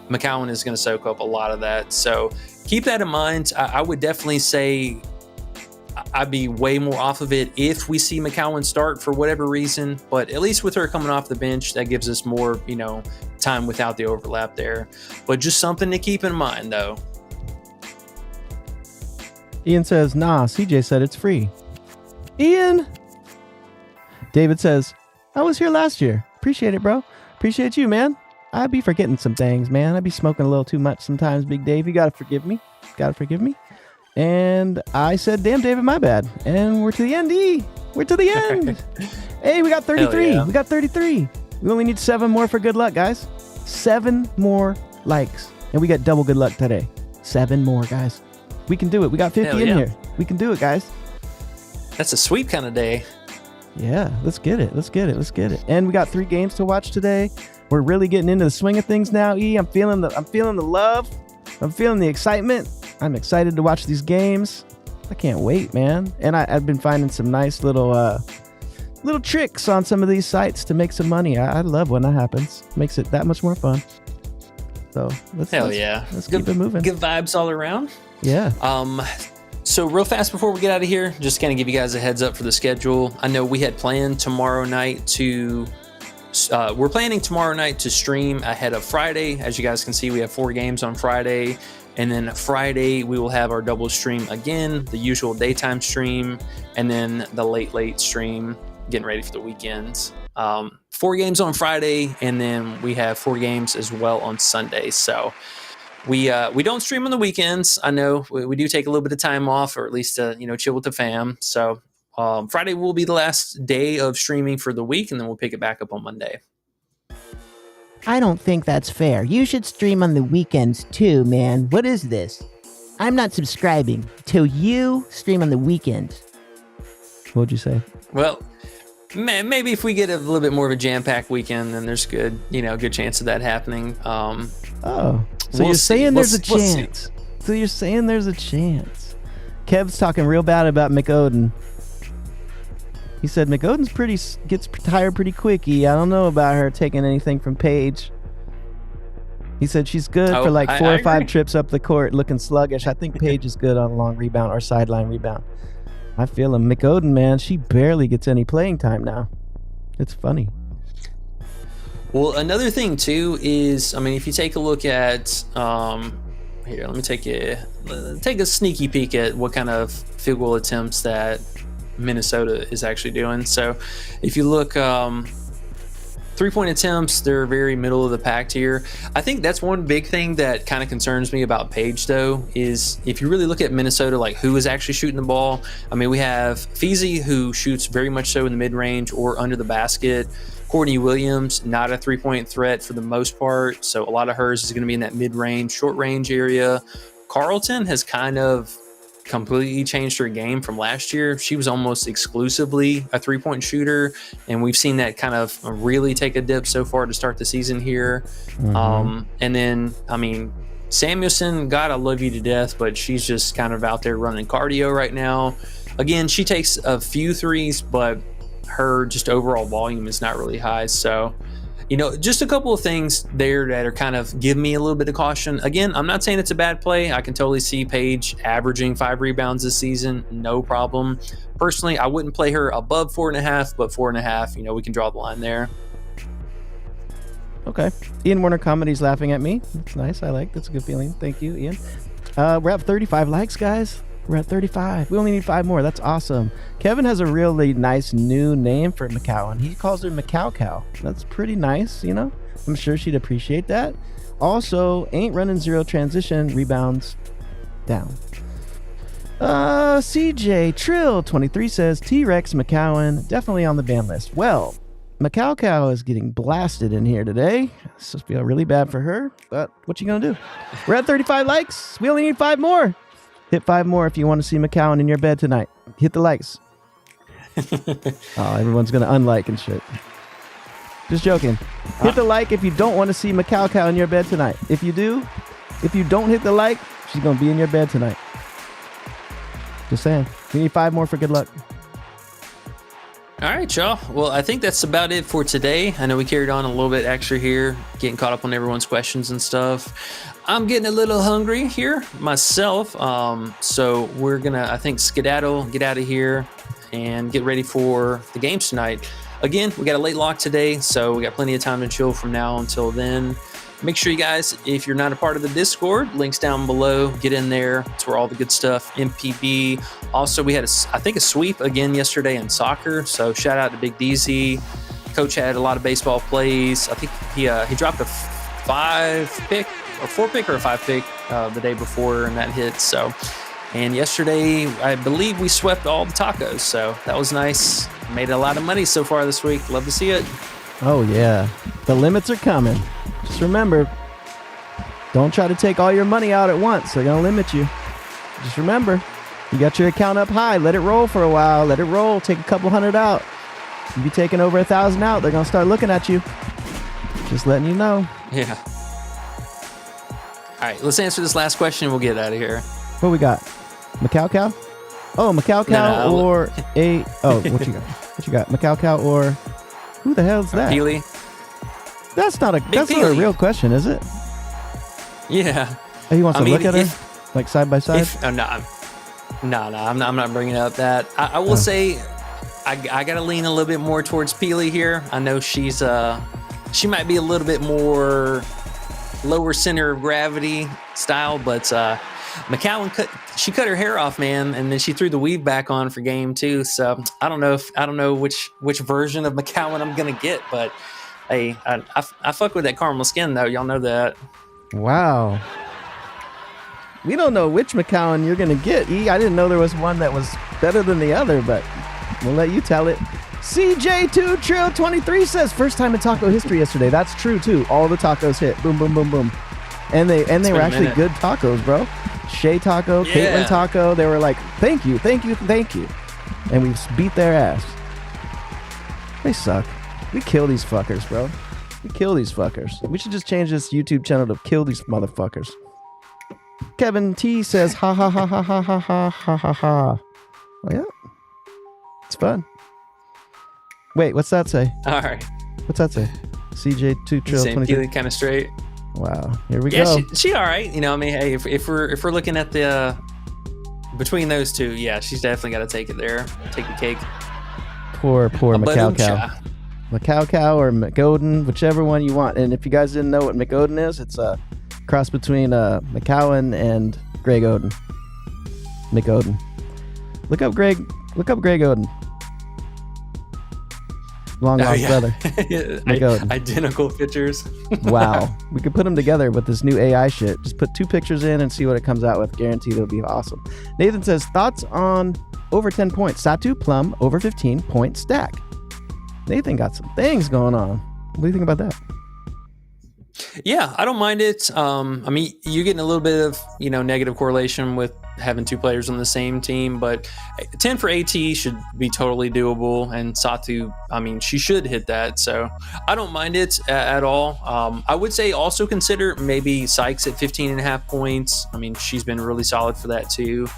McCowan is going to soak up a lot of that. So keep that in mind. I would definitely say I'd be way more off of it if we see McCowan start for whatever reason. But at least with her coming off the bench, that gives us more, time without the overlap there. But just something to keep in mind, though. Ian says, nah, CJ said it's free. Ian! David says, I was here last year. Appreciate it, bro. Appreciate you, man. I be forgetting some things, man. I be smoking a little too much sometimes, Big Dave. You gotta forgive me. And I said, damn, David, my bad. And we're to the end, E. We're to the end. Hey, we got 33. Yeah. We got 33. We only need 7 more for good luck, guys. 7 more likes. And we got double good luck today. 7 more, guys. We can do it. We got 50 in here. We can do it, guys. That's a sweet kind of day. Yeah, let's get it. And we got 3 games to watch today. We're really getting into the swing of things now, E. I'm feeling the love. I'm feeling the excitement. I'm excited to watch these games. I can't wait, man. And I've been finding some nice little tricks on some of these sites to make some money. I love when that happens. Makes it that much more fun. So let's keep it moving. Good vibes all around. Yeah. So real fast before we get out of here, just kind of give you guys a heads up for the schedule. I know we had planned tomorrow night to we're planning tomorrow night to stream ahead of Friday. As you guys can see, we have 4 games on Friday. And then Friday, we will have our double stream again, the usual daytime stream, and then the late stream, getting ready for the weekends. 4 games on Friday, and then we have 4 games as well on Sunday. So we don't stream on the weekends. I know we do take a little bit of time off, or at least chill with the fam. So Friday will be the last day of streaming for the week, and then we'll pick it back up on Monday. I don't think that's fair. You should stream on the weekends too, man. What is this? I'm not subscribing till you stream on the weekends. What'd you say? Well, maybe if we get a little bit more of a jam-packed weekend, then there's good chance of that happening. So you're saying there's a chance. So you're saying there's a chance. Kev's talking real bad about McOden. He said McOden's gets tired pretty quicky. I don't know about her taking anything from Paige. He said she's good for like 4 or 5 trips up the court looking sluggish. I think Paige is good on a long rebound or sideline rebound. I feel him. McOden, man, she barely gets any playing time now. It's funny. Well, another thing too is, if you take a look at here, let me take a sneaky peek at what kind of field goal attempts that Minnesota is actually doing. So if you look 3-point attempts, they're very middle of the pack here. I think that's one big thing that kind of concerns me about Paige, though, is if you really look at Minnesota, like who is actually shooting the ball. We have Feezy, who shoots very much so in the mid-range or under the basket. Courtney Williams, not a 3-point threat for the most part. So a lot of hers is going to be in that mid-range, short-range area. Carlton has kind of completely changed her game from last year. She was almost exclusively a 3-point shooter, and we've seen that kind of really take a dip so far to start the season here. And then Samuelson, God, I love you to death, but she's just kind of out there running cardio right now. Again, she takes a few threes, but her just overall volume is not really high. So just a couple of things there that are kind of give me a little bit of caution. Again, I'm not saying it's a bad play. I can totally see Paige averaging 5 rebounds this season, no problem. Personally, I wouldn't play her above 4.5, but 4.5, we can draw the line there. Okay. Ian Warner Comedy's laughing at me. That's nice. That's a good feeling. Thank you, Ian. We're at 35 likes, guys. We're at 35. We only need 5 more. That's awesome. Kevin has a really nice new name for McCowan. He calls her McCow Cow. That's pretty nice, I'm sure she'd appreciate that. Also, ain't running 0 transition, rebounds down. CJ Trill 23 says T-Rex McCowan definitely on the ban list. Well, McCow Cow is getting blasted in here today. So I feel really bad for her, but what you gonna do? We're at 35 likes. We only need 5 more. Hit 5 more if you want to see McCowan in your bed tonight. Hit the likes. Everyone's going to unlike and shit. Just joking. Hit the like if you don't want to see McCow in your bed tonight. If you do, if you don't hit the like, she's going to be in your bed tonight. Just saying. We need 5 more for good luck. All right, y'all. Well, I think that's about it for today. I know we carried on a little bit extra here, getting caught up on everyone's questions and stuff. I'm getting a little hungry here myself. So we're going to, I think, skedaddle, get out of here, and get ready for the games tonight. Again, we got a late lock today, so we got plenty of time to chill from now until then. make sure you guys, if you're not a part of the Discord, links down below, get in there. It's where all the good stuff, MPB. Also, we had, I think, a sweep again yesterday in soccer. So shout out to Big DZ. Coach had a lot of baseball plays. I think he dropped a 5-pick or 4-pick or a 5-pick the day before, and that hit. So, and yesterday, I believe we swept all the tacos. So that was nice. Made a lot of money so far this week. Love to see it. Oh, yeah. The limits are coming. Just remember, don't try to take all your money out at once. They're going to limit you. Just remember, you got your account up high. Let it roll for a while. Let it roll. Take a couple hundred out. If you taking over 1,000 out, they're going to start looking at you. Just letting you know. Yeah. All right, let's answer this last question and we'll get out of here. What we got? Macau Cow? Oh, Macau Cow or a... Oh, what you got? What you got? Macau Cow or... Who the hell's that? Peely. That's not a real question, is it? Yeah. Oh, you want to look at her? Like side by side? I'm not bringing up that. I will say... I got to lean a little bit more towards Peely here. I know she might be a little bit more lower center of gravity style, but McCowan she cut her hair off, man, and then she threw the weave back on for game 2. So I don't know which version of McCowan I'm gonna get, but hey, I fuck with that caramel skin though. Y'all know that. Wow. We don't know which McCowan you're gonna get. I didn't know there was one that was better than the other, but we'll let you tell it. CJ2 Trill 23 says first time in taco history yesterday. That's true too. All the tacos hit. Boom, boom, boom, boom. And they were actually good tacos, bro. Shay Taco, yeah. Caitlin Taco. They were like, thank you. And we beat their ass. They suck. We kill these fuckers, bro. We kill these fuckers. We should just change this YouTube channel to kill these motherfuckers. Kevin T says, ha ha ha ha ha ha ha ha ha ha. Oh yeah. It's fun. Wait, what's that say? All right. What's that say? CJ2 Trill 23. Kind of straight. Wow. Here we go. go. She all right. You know, I mean, hey, if we're looking at the between those two, yeah, she's definitely got to take it there. Take the cake. Poor Macau Cow. Macau Cow or McOden, whichever one you want. And if you guys didn't know what McOden is, it's a cross between McCowan and Greg Oden. McOden. Look up Greg Oden. Long lost brother. Identical pictures. Wow. We could put them together with this new AI shit. Just put 2 pictures in and see what it comes out with. Guaranteed it'll be awesome. Nathan says, thoughts on over 10 points. Satu Plum over 15 point stack. Nathan got some things going on. What do you think about that? Yeah, I don't mind it. I mean, you're getting a little bit of, negative correlation with having 2 players on the same team, but 10 for AT should be totally doable. And Satu, I mean, she should hit that. So I don't mind it at all. I would say also consider maybe Sykes at 15.5 points. I mean, she's been really solid for that too.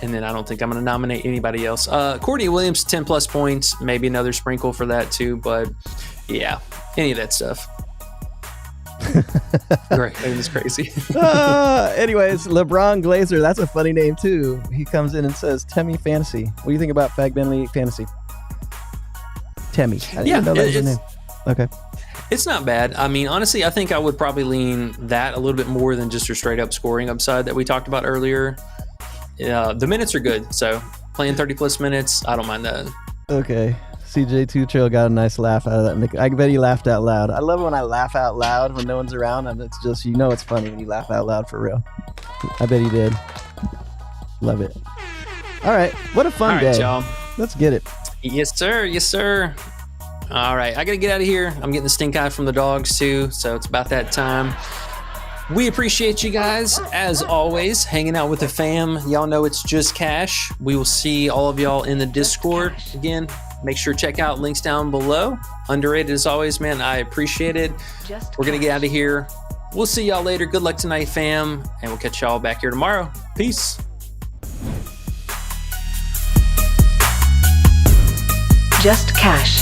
And then I don't think I'm going to nominate anybody else. Courtney Williams, 10 plus points, maybe another sprinkle for that too. But yeah, any of that stuff. Right, it's crazy. Anyways, LeBron Glazer, that's a funny name too. He comes in and says, Temmie Fantasy. What do you think about Fag Bentley Fantasy? Temmie. I didn't even know that was his name. Okay. It's not bad. I mean, honestly, I think I would probably lean that a little bit more than just her straight up scoring upside that we talked about earlier. The minutes are good, so playing 30 plus minutes, I don't mind that. Okay. CJ2 Trail got a nice laugh out of that. I bet he laughed out loud. I love it when I laugh out loud when no one's around, and it's just, it's funny when you laugh out loud for real. I bet he did. Love it. All right. What a fun day. Y'all. Let's get it. Yes, sir. Yes, sir. All right. I got to get out of here. I'm getting the stink eye from the dogs, too, so it's about that time. We appreciate you guys, as always, hanging out with the fam. Y'all know it's just cash. We will see all of y'all in the Discord. Again, make sure to check out links down below. Underrated as always, man. I appreciate it. We're going to get out of here. We'll see y'all later. Good luck tonight, fam. And we'll catch y'all back here tomorrow. Peace. Just cash.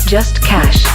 Just cash.